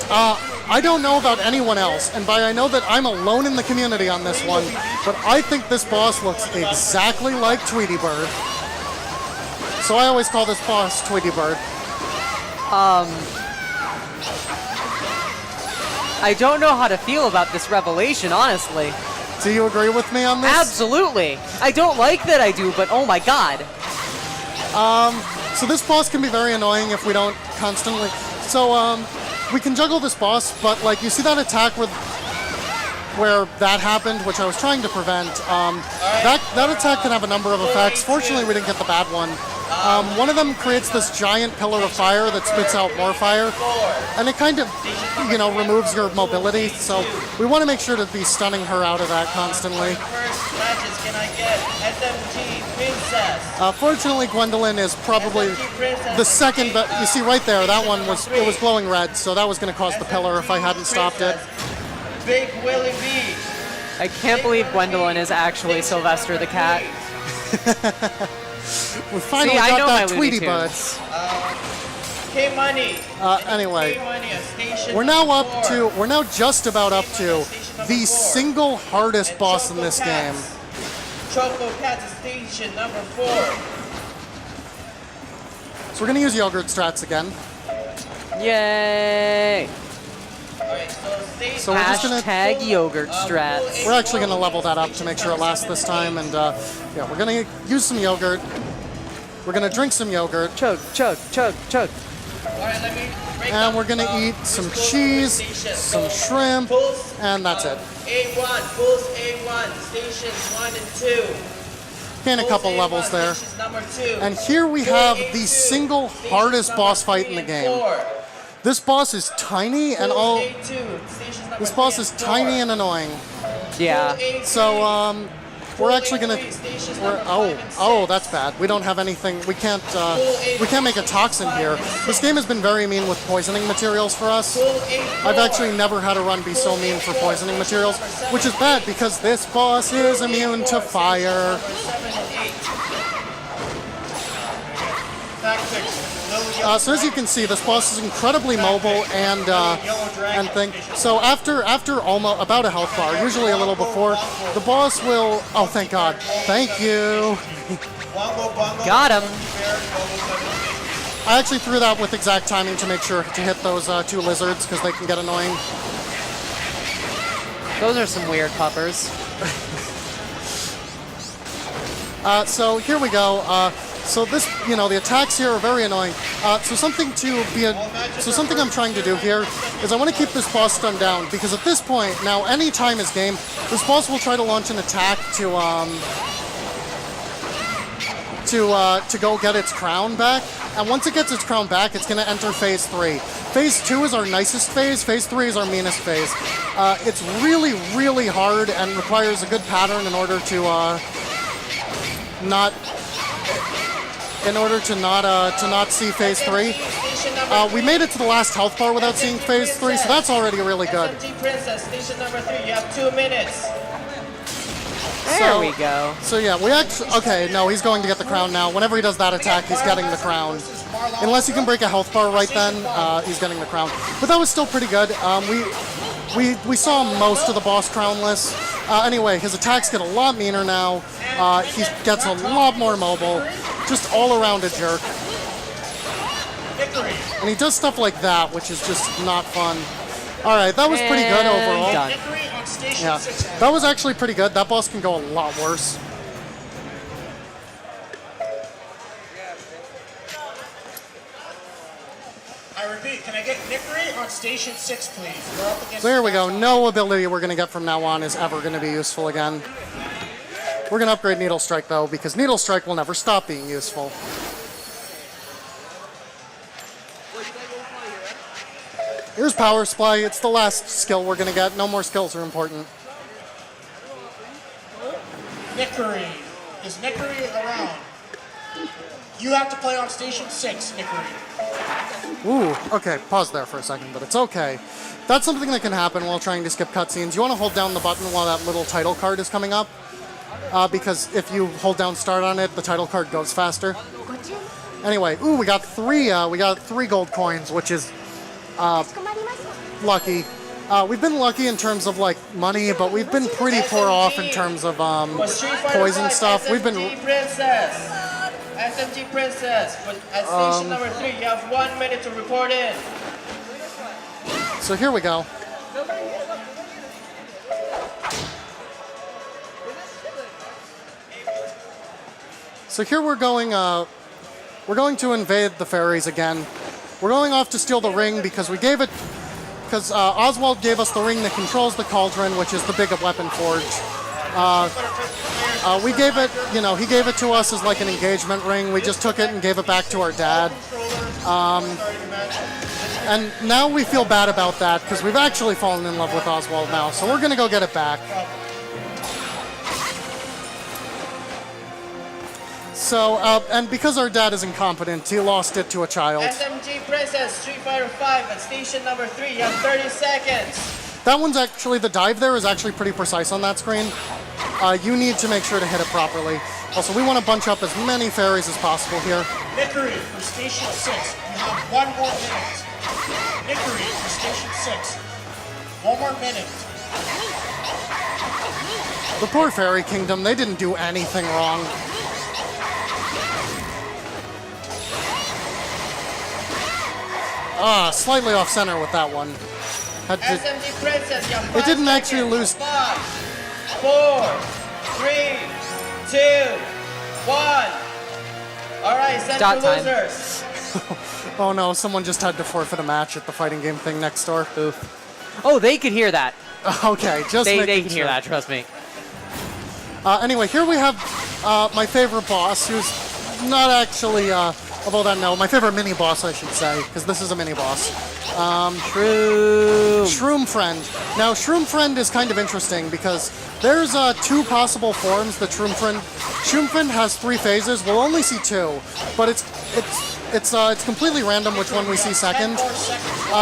Speaker 1: I don't know about anyone else, and by I know that I'm alone in the community on this one, but I think this boss looks exactly like Tweety Bird. So I always call this boss Tweety Bird.
Speaker 2: I don't know how to feel about this revelation, honestly.
Speaker 1: Do you agree with me on this?
Speaker 2: Absolutely. I don't like that I do, but oh my god.
Speaker 1: So this boss can be very annoying if we don't constantly... So, we can juggle this boss, but, like, you see that attack where that happened, which I was trying to prevent. That attack can have a number of effects. Fortunately, we didn't get the bad one. One of them creates this giant pillar of fire that spits out more fire, and it kind of, you know, removes your mobility, so we want to make sure to be stunning her out of that constantly.
Speaker 4: First matches can I get SMT Princess?
Speaker 1: Fortunately, Gwendolyn is probably the second, but you see right there, that one was glowing red, so that was going to cause the pillar if I hadn't stopped it.
Speaker 4: Big Willie B.
Speaker 2: I can't believe Gwendolyn is actually Sylvester the cat.
Speaker 1: We finally
Speaker 2: See, I
Speaker 1: got
Speaker 2: know
Speaker 1: that
Speaker 2: my
Speaker 1: Tweety
Speaker 2: Looney
Speaker 1: Bud.
Speaker 2: Tunes.
Speaker 4: K-Money.
Speaker 1: Anyway,
Speaker 4: K-Money, a station
Speaker 1: we're now
Speaker 4: number
Speaker 1: up
Speaker 4: 4.
Speaker 1: to, we're now just about up to the single hardest
Speaker 4: And
Speaker 1: boss in
Speaker 4: Choco
Speaker 1: this game.
Speaker 4: Cats. Choco Cats is station number 4.
Speaker 1: So we're gonna use yogurt strats again.
Speaker 2: Yay!
Speaker 4: Alright,
Speaker 1: So we're just gonna,
Speaker 2: Hashtag yogurt strats.
Speaker 1: we're actually gonna level that up to make sure it lasts this time, and yeah, we're gonna use some yogurt. We're gonna drink some yogurt,
Speaker 2: Chug, chug, chug, chug.
Speaker 4: Alright, let me break
Speaker 1: and
Speaker 4: down
Speaker 1: we're gonna eat some cheese, some shrimp, and that's it.
Speaker 4: A1, Pulse A1, stations 1 and 2.
Speaker 1: Gain a couple
Speaker 4: Pulse
Speaker 1: levels
Speaker 4: A1,
Speaker 1: there.
Speaker 4: stations number 2.
Speaker 1: And here we have the single hardest boss fight in the game. This boss is tiny and all. This boss is tiny and annoying.
Speaker 2: Yeah.
Speaker 1: So we're actually gonna. Oh, that's bad. We don't have anything. We can't make a toxin here. This game has been very mean with poisoning materials for us. I've actually never had a run be so mean for poisoning materials, which is bad because this boss is immune to fire.
Speaker 3: Back
Speaker 1: So as you can see, this boss is incredibly mobile and thing. So after almost about a health bar, usually a little before, the boss will. Oh, thank God! Thank you.
Speaker 2: Got him.
Speaker 1: I actually threw that with exact timing to make sure to hit those 2 lizards because they can get annoying.
Speaker 2: Those are some weird puppers.
Speaker 1: So here we go. So this, the attacks here are very annoying. So something I'm trying to do here is I want to keep this boss stunned down because at this point, now any time is game, this boss will try to launch an attack to go get its crown back. And once it gets its crown back, it's going to enter phase 3. Phase 2 is our nicest phase. Phase 3 is our meanest phase. It's really, really hard and requires a good pattern in order to not see phase 3. We made it to the last health bar without seeing phase 3, so that's already really good.
Speaker 4: SMG Princess, station number 3, you have 2 minutes.
Speaker 2: There we go.
Speaker 1: So yeah, we actually, okay, no, he's going to get the crown now. Whenever he does that attack, he's getting the crown. Unless he can break a health bar right then, he's getting the crown. But that was still pretty good. We saw most of the boss crownless. Anyway, his attacks get a lot meaner now. He gets a lot more mobile. Just all around a jerk. And he does stuff like that, which is just not fun. Alright, that was pretty good overall.
Speaker 2: Done.
Speaker 1: Yeah, that was actually pretty good. That boss can go a lot worse.
Speaker 3: I repeat, can I get Nickery on station 6, please? We're up against
Speaker 1: So here we go. No ability we're going to get from now on is ever going to be useful again. We're going to upgrade Needle Strike, though, because Needle Strike will never stop being useful. Here's Power Supply. It's the last skill we're going to get. No more skills are important.
Speaker 3: Nickery. Is Nickery around? You have to play on station 6, Nickery.
Speaker 1: Ooh, okay, pause there for a second, but it's okay. That's something that can happen while trying to skip cutscenes. You want to hold down the button while that little title card is coming up, because if you hold down start on it, the title card goes faster. Anyway, ooh, we got three gold coins, which is lucky. We've been lucky in terms of like money, but we've been pretty poor off in terms of poison stuff. We've been.
Speaker 4: SMG Princess, but at station number 3, you have 1 minute to report in.
Speaker 1: So here we go. So here we're going to invade the fairies again. We're going off to steal the ring because Oswald gave us the ring that controls the cauldron, which is the big weapon forge. We gave it, he gave it to us as like an engagement ring. We just took it and gave it back to our dad. And now we feel bad about that because we've actually fallen in love with Oswald now. So we're going to go get it back. So, and because our dad is incompetent, he lost it to a child.
Speaker 4: SMG Princess, Street Fighter 5 at station number 3, you have 30 seconds.
Speaker 1: That one's actually, the dive there is actually pretty precise on that screen. You need to make sure to hit it properly. Also, we want to bunch up as many fairies as possible here.
Speaker 3: Nickery for station 6. You have 1 more minute. Nickery for station 6. 1 more minute.
Speaker 1: The poor fairy kingdom, they didn't do anything wrong. Slightly off center with that one.
Speaker 4: SMG Princess, you have 5
Speaker 1: it didn't
Speaker 4: seconds.
Speaker 1: actually lose.
Speaker 4: 5, 4, 3, 2, 1. All right, set
Speaker 2: Dot
Speaker 4: for
Speaker 2: time.
Speaker 4: losers.
Speaker 1: Oh no, someone just had to forfeit a match at the fighting game thing next door.
Speaker 2: Oof. Oh, they could hear that.
Speaker 1: Okay, just
Speaker 2: They
Speaker 1: making
Speaker 2: can hear
Speaker 1: sure.
Speaker 2: that, trust me.
Speaker 1: Anyway, here we have my favorite boss, who's not actually, although that no, my favorite mini boss, I should say, because this is a mini boss. Shroom Friend. Now, Shroom Friend is kind of interesting because there's 2 possible forms that Shroom Friend has 3 phases. We'll only see 2, but it's completely random which one we see second.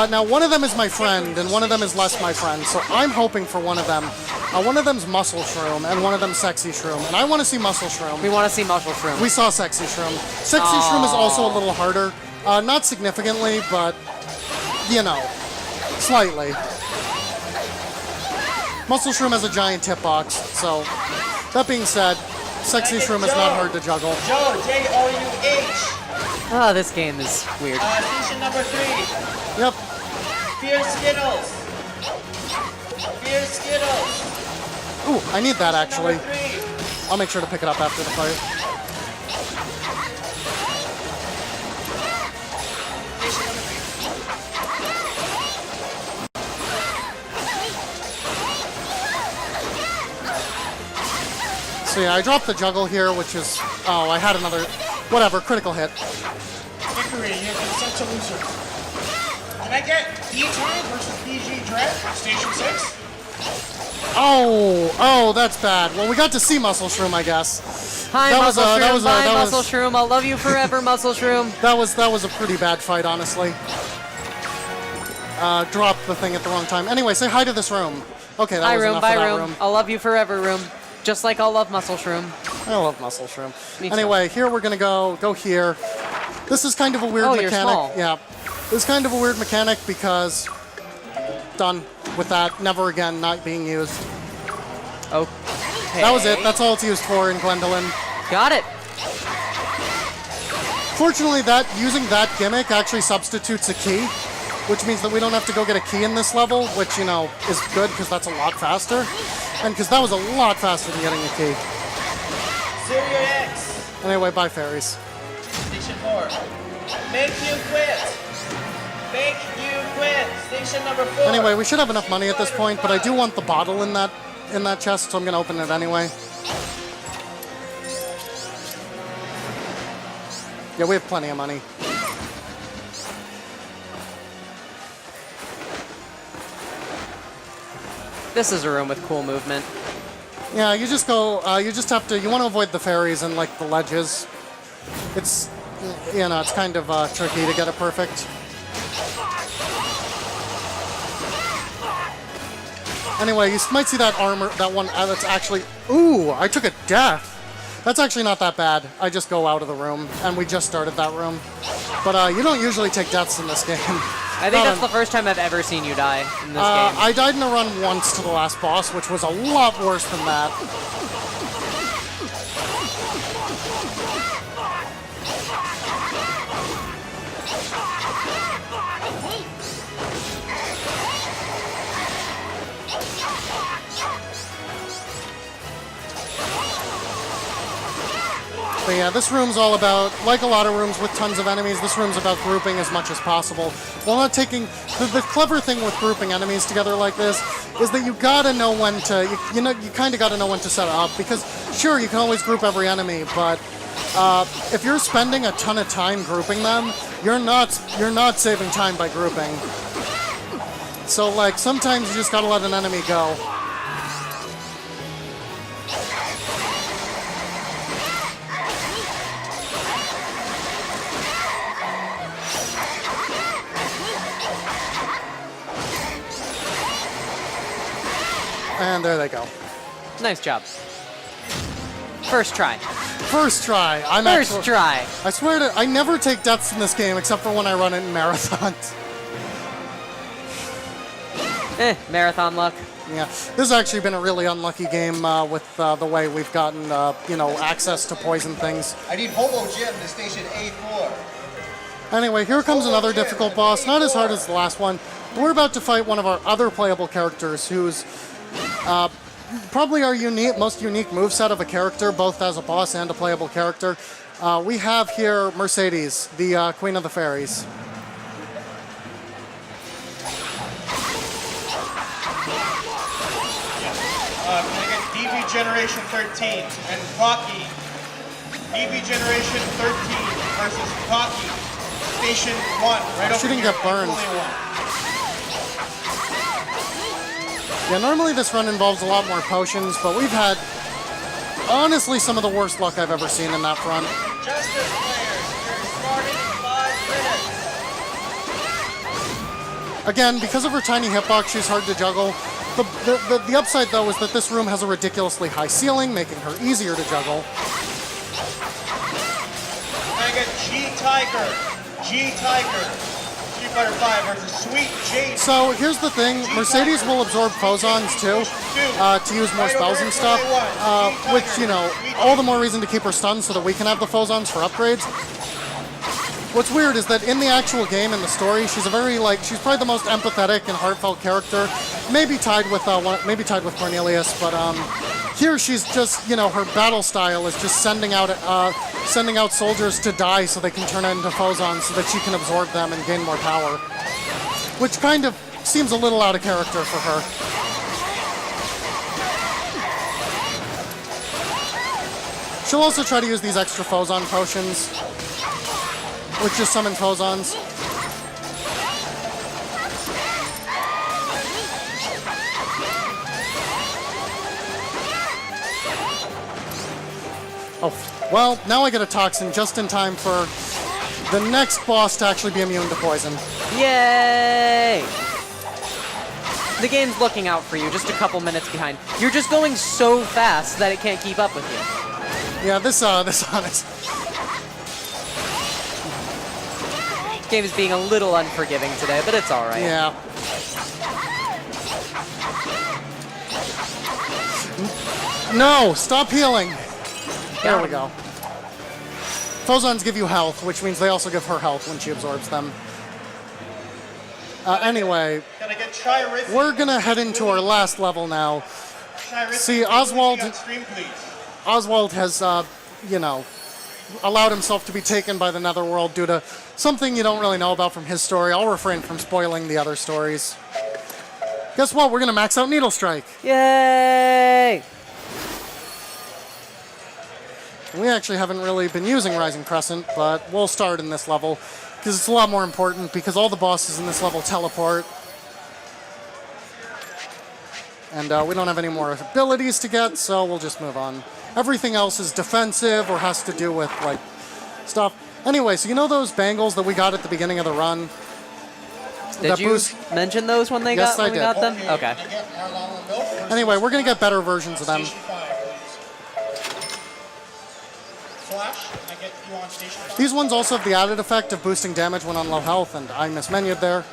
Speaker 1: Now, one of them is my friend, and one of them is less my friend. So I'm hoping for one of them. One of them's Muscle Shroom, and one of them's Sexy Shroom. And I want to see Muscle Shroom.
Speaker 2: We want to see Muscle Shroom.
Speaker 1: We saw Sexy Shroom. Sexy Shroom is also a little harder. Not significantly, but, you know, slightly. Muscle Shroom has a giant hitbox, so that being said, Sexy Shroom is not hard to juggle.
Speaker 4: Joe, J-O-U-H.
Speaker 2: Oh, this game is weird.
Speaker 4: Station number 3.
Speaker 1: Yep.
Speaker 4: Fear Skittles. Fear Skittles.
Speaker 1: Ooh, I need that actually.
Speaker 4: Number 3.
Speaker 1: I'll make sure to pick it up after the fight.
Speaker 4: Station number 3.
Speaker 1: So yeah, I dropped the juggle here, which is... Oh, I had another... Whatever, critical hit.
Speaker 3: Hickory, you've been sent to loser. Can I get D-Time versus BG Dread on Station 6?
Speaker 1: Oh, that's bad. Well, we got to see Muscle Shroom, I guess.
Speaker 2: Hi,
Speaker 1: That was,
Speaker 2: Muscle Shroom.
Speaker 1: that was,
Speaker 2: Bye,
Speaker 1: that was-
Speaker 2: Muscle Shroom. I'll love you forever, Muscle Shroom.
Speaker 1: That was a pretty bad fight, honestly. Dropped the thing at the wrong time. Anyway, say hi to this room. Okay, that
Speaker 2: Hi,
Speaker 1: was
Speaker 2: room.
Speaker 1: enough
Speaker 2: Bye,
Speaker 1: of that
Speaker 2: room. I'll love you forever, room. Just like I'll love Muscle Shroom.
Speaker 1: I love Muscle Shroom.
Speaker 2: Me too.
Speaker 1: Anyway, here we're gonna go here. This is kind of a weird
Speaker 2: Oh,
Speaker 1: mechanic.
Speaker 2: you're small.
Speaker 1: Yeah. This is kind of a weird mechanic because done with that. Never again, not being used.
Speaker 2: Okay.
Speaker 1: That was it. That's all it's used for in Gwendolyn.
Speaker 2: Got it.
Speaker 1: Fortunately, using that gimmick actually substitutes a key, which means that we don't have to go get a key in this level, which, you know, is good because that's a lot faster. And because that was a lot faster than getting a key.
Speaker 4: Syria X.
Speaker 1: Anyway, bye, fairies.
Speaker 4: Station 4. Make you quit. Make you quit. Station number 4.
Speaker 1: Anyway, we should have enough money at this point, but I do want the bottle in that chest, so I'm gonna open it anyway. Yeah, we have plenty of money.
Speaker 2: This is a room with cool movement.
Speaker 1: Yeah, you just go, you just have to, you want to avoid the fairies and like the ledges. It's, you know, it's kind of tricky to get it perfect. Anyway, you might see that armor, that one that's actually, ooh, I took a death. That's actually not that bad. I just go out of the room, and we just started that room. But you don't usually take deaths in this game.
Speaker 2: I think that's the first time I've ever seen you die in this game.
Speaker 1: I died in a run once to the last boss, which was a lot worse than that. But yeah, this room's all about, like a lot of rooms with tons of enemies, this room's about grouping as much as possible. While not taking, the clever thing with grouping enemies together like this is that you gotta know when to, you kind of gotta know when to set it up, because sure, you can always group every enemy, but if you're spending a ton of time grouping them, you're not saving time by grouping. So like, sometimes you just gotta let an enemy go. And there they go.
Speaker 2: Nice job. First try.
Speaker 1: First try.
Speaker 2: First try.
Speaker 1: I swear to, I never take deaths in this game except for when I run it in marathons.
Speaker 2: Marathon luck.
Speaker 1: Yeah, this has actually been a really unlucky game with the way we've gotten, access to poison things.
Speaker 4: I need Hobo Jim to station A4.
Speaker 1: Anyway, here comes another difficult boss. Not as hard as the last one. We're about to fight one of our other playable characters who's probably our most unique moveset of a character, both as a boss and a playable character. We have here Mercedes, the Queen of the Fairies.
Speaker 3: Can I get DV Generation 13 and Pocky? DV Generation 13 versus Pocky. Station 1, right over
Speaker 1: She didn't
Speaker 3: here.
Speaker 1: get burned.
Speaker 3: Only one.
Speaker 1: Yeah, normally this run involves a lot more potions, but we've had, honestly, some of the worst luck I've ever seen in that front.
Speaker 4: Justice players, you're starting in 5 minutes.
Speaker 1: Again, because of her tiny hitbox, she's hard to juggle. The upside, though, is that this room has a ridiculously high ceiling, making her easier to juggle.
Speaker 3: I get G-Tiger. Street Fighter 5 versus Sweet Jade.
Speaker 1: So here's the thing, Mercedes will absorb phosons too, to use more spells and stuff, which, you know, all the more reason to keep her stunned so that we can have the phosons for upgrades. What's weird is that in the actual game, in the story, she's a very, like, she's probably the most empathetic and heartfelt character, maybe tied with Cornelius, but here she's just, you know, her battle style is just sending out soldiers to die so they can turn into phosons so that she can absorb them and gain more power, which kind of seems a little out of character for her. She'll also try to use these extra phoson potions, which just summon phosons. Oh, well, now I get a toxin just in time for the next boss to actually be immune to poison.
Speaker 2: Yay! The game's looking out for you, just a couple minutes behind. You're just going so fast that it can't keep up with you.
Speaker 1: Yeah, this honest.
Speaker 2: Game is being a little unforgiving today, but it's all right.
Speaker 1: Yeah. No, stop healing. There we go. Phosons give you health, which means they also give her health when she absorbs them. Anyway,
Speaker 3: Can I get Chai-Ritzy?
Speaker 1: we're gonna head into our last level now.
Speaker 3: Chai-Ritzy,
Speaker 1: See, Oswald
Speaker 3: on stream, please.
Speaker 1: has, you know, allowed himself to be taken by the Netherworld due to something you don't really know about from his story. I'll refrain from spoiling the other stories. Guess what? We're gonna max out Needle Strike.
Speaker 2: Yay!
Speaker 1: We actually haven't really been using Rising Crescent, but we'll start in this level because it's a lot more important because all the bosses in this level teleport. And we don't have any more abilities to get, so we'll just move on. Everything else is defensive or has to do with, like, stuff. Anyway, so you know those bangles that we got at the beginning of the run?
Speaker 2: Did
Speaker 1: That
Speaker 2: you
Speaker 1: boost-
Speaker 2: mention those when they
Speaker 1: Yes,
Speaker 2: got when
Speaker 1: I
Speaker 2: we
Speaker 1: did.
Speaker 2: got them? Okay.
Speaker 3: Can I get Marlon and Milk versus
Speaker 1: Anyway, we're going to get better versions of them.
Speaker 3: Station 5, please. Flash, can I get you on Station 5?
Speaker 1: These ones also have the added effect of boosting damage when on low health, and I mismenued there.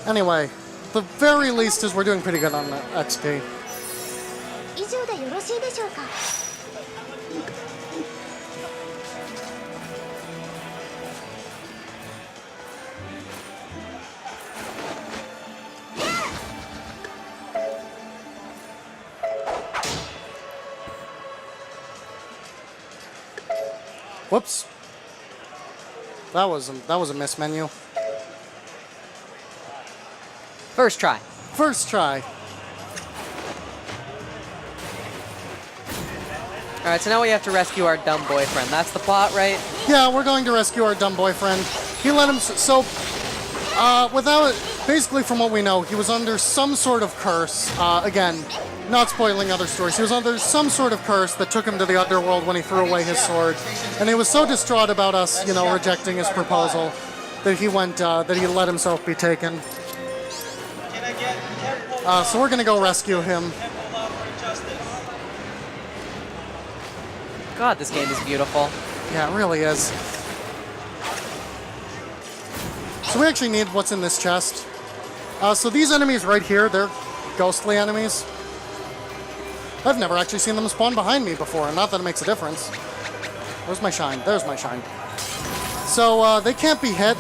Speaker 1: Anyway, the very least is we're doing pretty good on the XP.
Speaker 5: 以上でよろしいでしょうか。
Speaker 1: Whoops. That was a miss menu.
Speaker 2: First try.
Speaker 1: First try.
Speaker 2: All right, so now we have to rescue our dumb boyfriend. That's the plot, right?
Speaker 1: Yeah, we're going to rescue our dumb boyfriend. He let him without basically from what we know, he was under some sort of curse. Again, not spoiling other stories. He was under some sort of curse that took him to the underworld when he threw away his sword. And he was so distraught about us, you know, rejecting his proposal that he went, that he let himself be taken.
Speaker 4: Can I get Temple
Speaker 1: So we're gonna go rescue him.
Speaker 4: Love for Justice?
Speaker 2: God, this game is beautiful.
Speaker 1: Yeah, it really is. So we actually need what's in this chest. So these enemies right here, they're ghostly enemies. I've never actually seen them spawn behind me before, not that it makes a difference. Where's my shine? There's my shine. So they can't be hit.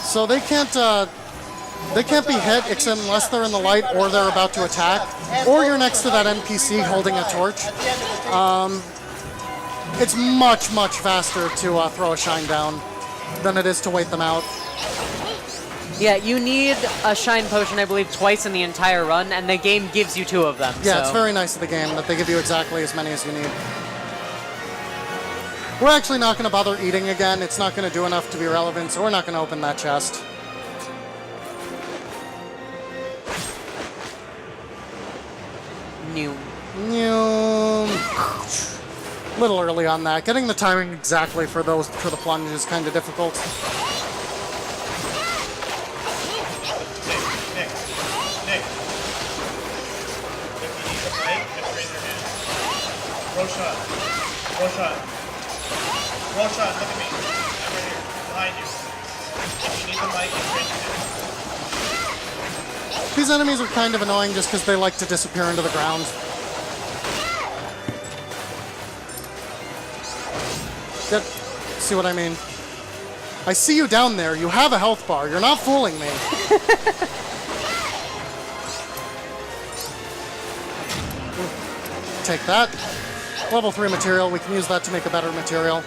Speaker 1: So they can't be hit except unless they're in the light or they're about to attack, or you're next to that NPC holding a torch. It's much, much faster to throw a shine down than it is to wait them out.
Speaker 2: Yeah, you need a shine potion, I believe, twice in the entire run, and the game gives you 2 of them.
Speaker 1: Yeah,
Speaker 2: so.
Speaker 1: it's very nice of the game that they give you exactly as many as you need. We're actually not going to bother eating again. It's not going to do enough to be relevant, so we're not going to open that chest.
Speaker 2: New.
Speaker 1: Little early on that. Getting the timing exactly for the plunge is kind of difficult.
Speaker 3: Nick. If you need a break, just raise your hand. Roshan, look at me. I'm right here, behind you. If you need the mic, just raise your hand.
Speaker 1: These enemies are kind of annoying just because they like to disappear into the ground. See what I mean? I see you down there. You have a health bar. You're not fooling me. Take that. Level 3 material. We can use that to make a better material.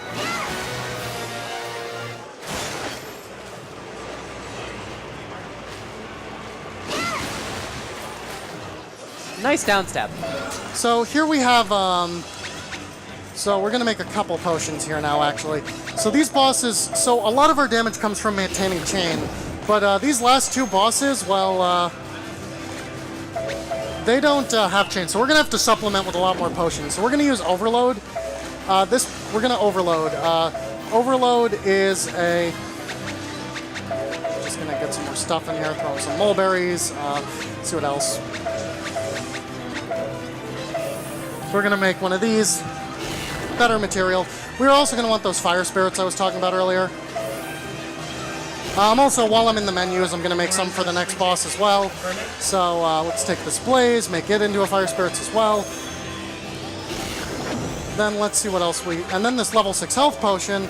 Speaker 2: Nice down step.
Speaker 1: So here we have, so we're gonna make a couple potions here now, actually. So these bosses, so a lot of our damage comes from maintaining chain, but these last two bosses, well, they don't have chain, so we're gonna have to supplement with a lot more potions. So we're gonna use Overload. We're gonna Overload. Overload is a, just gonna get some more stuff in here, throw some mulberries, see what else. We're going to make one of these. Better material. We're also going to want those fire spirits I was talking about earlier. Also, while I'm in the menus, I'm going to make some for the next boss as well. So let's take this blaze, make it into a fire spirits as well. Then let's see what else and then this level 6 health potion,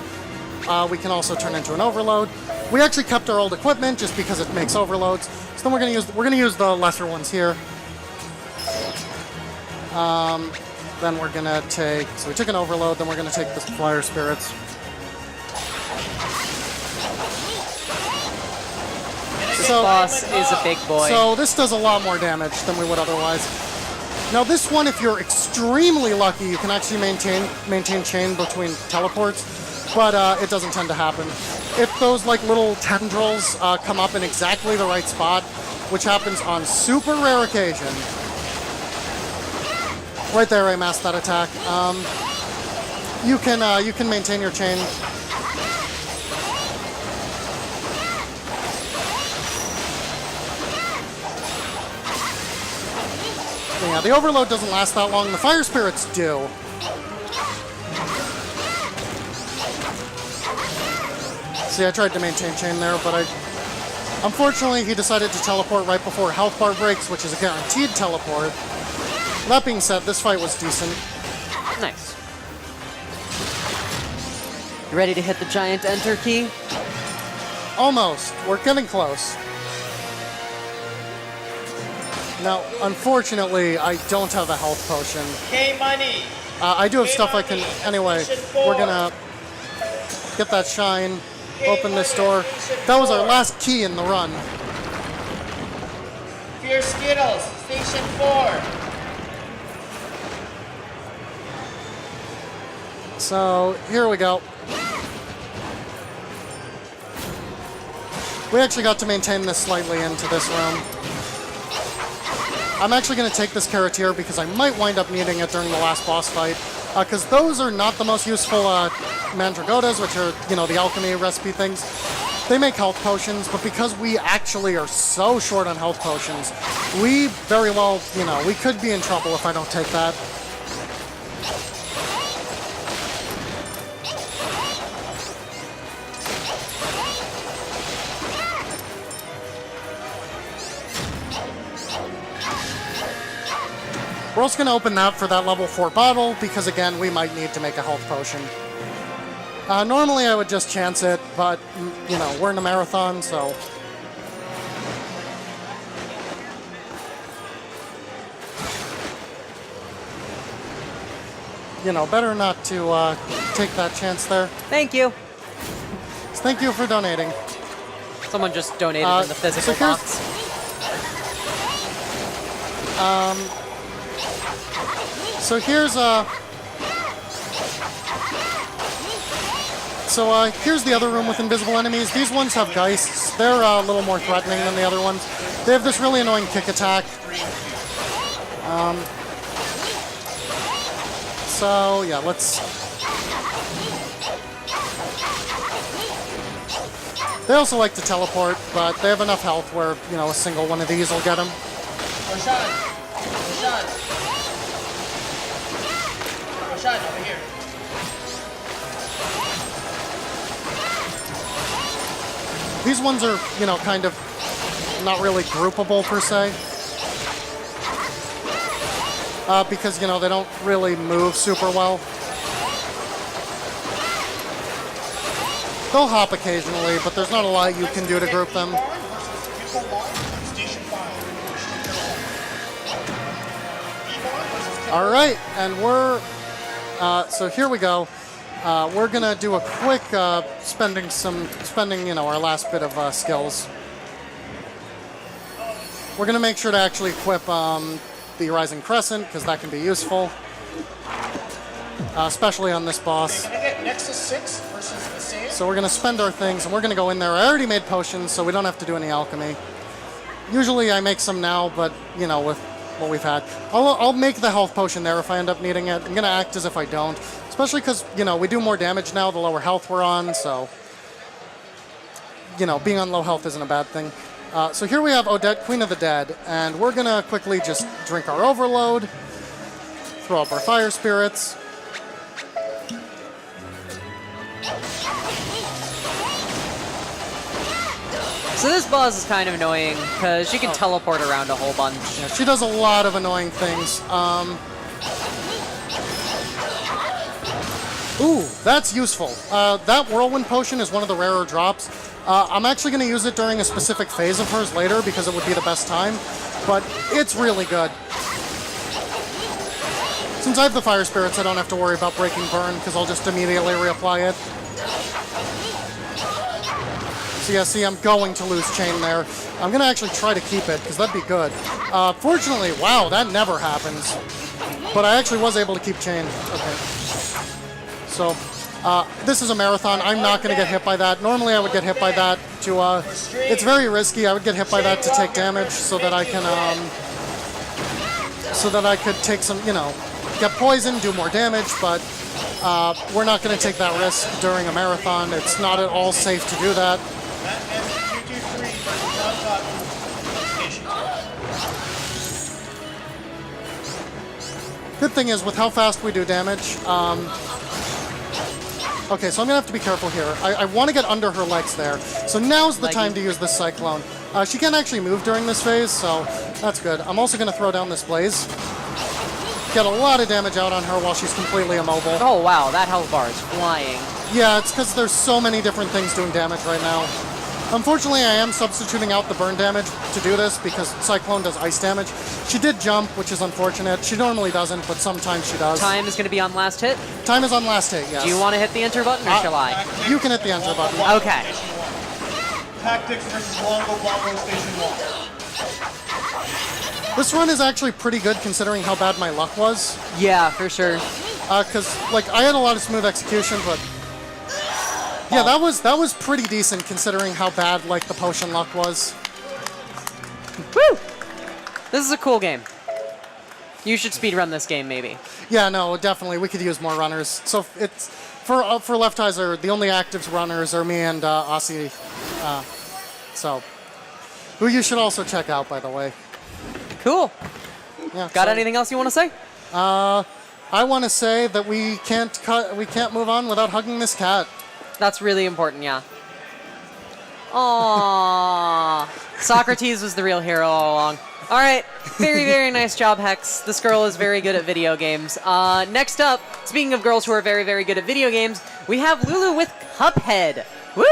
Speaker 1: we can also turn into an overload. We actually kept our old equipment just because it makes overloads. So then we're going to use the lesser ones here. Then we're gonna take, so we took an overload, then we're gonna take the fire spirits.
Speaker 2: This boss is a big boy.
Speaker 1: So this does a lot more damage than we would otherwise. Now this one, if you're extremely lucky, you can actually maintain chain between teleports, but it doesn't tend to happen. If those like little tendrils come up in exactly the right spot, which happens on super rare occasion. Right there, I masked that attack. You can maintain your chain. Yeah, the overload doesn't last that long. The fire spirits do. See, I tried to maintain chain there, but unfortunately, he decided to teleport right before health bar breaks, which is a guaranteed teleport. That being said, this fight was decent.
Speaker 2: Nice. You ready to hit the giant enter key?
Speaker 1: Almost. We're getting close. Now, unfortunately, I don't have a health potion.
Speaker 3: K-Money!
Speaker 1: I do have stuff I can... Anyway, we're gonna get that shine, open this door. That was our last key in the run.
Speaker 3: Fear Skittles, Station 4.
Speaker 1: So, here we go. We actually got to maintain this slightly into this room. I'm actually going to take this Carroteer because I might wind up needing it during the last boss fight. Because those are not the most useful Mandragotas, which are, you know, the alchemy recipe things. They make health potions, but because we actually are so short on health potions, we very well, you know, we could be in trouble if I don't take that. We're also going to open that for that level 4 bottle, because again, we might need to make a health potion. Normally I would just chance it, but, you know, we're in a marathon, so... You know, better not to take that chance there.
Speaker 2: Thank you.
Speaker 1: Thank you for donating.
Speaker 2: Someone just donated in the physical box.
Speaker 1: So here's here's the other room with invisible enemies. These ones have geists. They're a little more threatening than the other ones. They have this really annoying kick attack. So, yeah, let's... They also like to teleport, but they have enough health where, you know, a single one of these will get them.
Speaker 4: Roshan, over here.
Speaker 1: These ones are, you know, kind of not really groupable per se. Because, you know, they don't really move super well. They'll hop occasionally, but there's not a lot you can do to group them. All right, and we're... so here we go. We're gonna do a quick spending, you know, our last bit of skills. We're gonna make sure to actually equip the Rising Crescent, because that can be useful. Especially on this boss.
Speaker 3: Can I get Nexus 6 versus the same?
Speaker 1: So we're gonna spend our things, and we're gonna go in there. I already made potions, so we don't have to do any alchemy. Usually I make some now, but, you know, with what we've had. I'll make the health potion there if I end up needing it. I'm gonna act as if I don't. Especially because, you know, we do more damage now the lower health we're on, so... You know, being on low health isn't a bad thing. So here we have Odette, Queen of the Dead, and we're gonna quickly just drink our overload, throw up our fire spirits.
Speaker 2: So this boss is kind of annoying, because she can teleport around a whole bunch.
Speaker 1: Yeah, she does a lot of annoying things. Ooh, that's useful. That Whirlwind Potion is one of the rarer drops. I'm actually going to use it during a specific phase of hers later because it would be the best time, but it's really good. Since I have the Fire Spirits, I don't have to worry about breaking burn because I'll just immediately reapply it. So yeah, see, I'm going to lose chain there. I'm going to actually try to keep it because that'd be good. Fortunately, wow, that never happens. But I actually was able to keep chain. Okay. So... this is a marathon. I'm not going to get hit by that. Normally I would get hit by that to, it's very risky. I would get hit by that to take damage so that I can, so that I could take some, you know, get poisoned, do more damage, but we're not going to take that risk during a marathon. It's not at all safe to do that. Good thing is, with how fast we do damage, okay, so I'm going to have to be careful here. I want to get under her legs there. So now's the time to use this Cyclone. She can't actually move during this phase, so that's good. I'm also going to throw down this Blaze. Get a lot of damage out on her while she's completely immobile.
Speaker 2: Oh wow, that health bar is flying.
Speaker 1: Yeah, it's because there's so many different things doing damage right now. Unfortunately, I am substituting out the burn damage to do this because Cyclone does ice damage. She did jump, which is unfortunate. She normally doesn't, but sometimes she does.
Speaker 2: Time is going to be on last hit?
Speaker 1: Time is on last hit, yes.
Speaker 2: Do you want to hit the enter button, or shall I?
Speaker 1: You can hit the enter button.
Speaker 2: Okay.
Speaker 3: Tactics versus Longo Bongo Station 1.
Speaker 1: This run is actually pretty good considering how bad my luck was.
Speaker 2: Yeah, for sure.
Speaker 1: Because, like, I had a lot of smooth execution, but... Yeah, that was pretty decent considering how bad, like, the potion luck was.
Speaker 2: Woo! This is a cool game. You should speedrun this game, maybe.
Speaker 1: Yeah, no, definitely. We could use more runners. So it's for Lefthrasir, the only active runners are me and Aussie. So, who you should also check out, by the way.
Speaker 2: Cool.
Speaker 1: Yeah.
Speaker 2: Got
Speaker 1: so,
Speaker 2: anything else you want to say?
Speaker 1: I want to say that we can't move on without hugging this cat.
Speaker 2: That's really important, yeah. Aww. Socrates was the real hero all along. All right, very, very nice job, Hex. This girl is very good at video games. Next up, speaking of girls who are very, very good at video games, we have Lulu with Cuphead. Woo!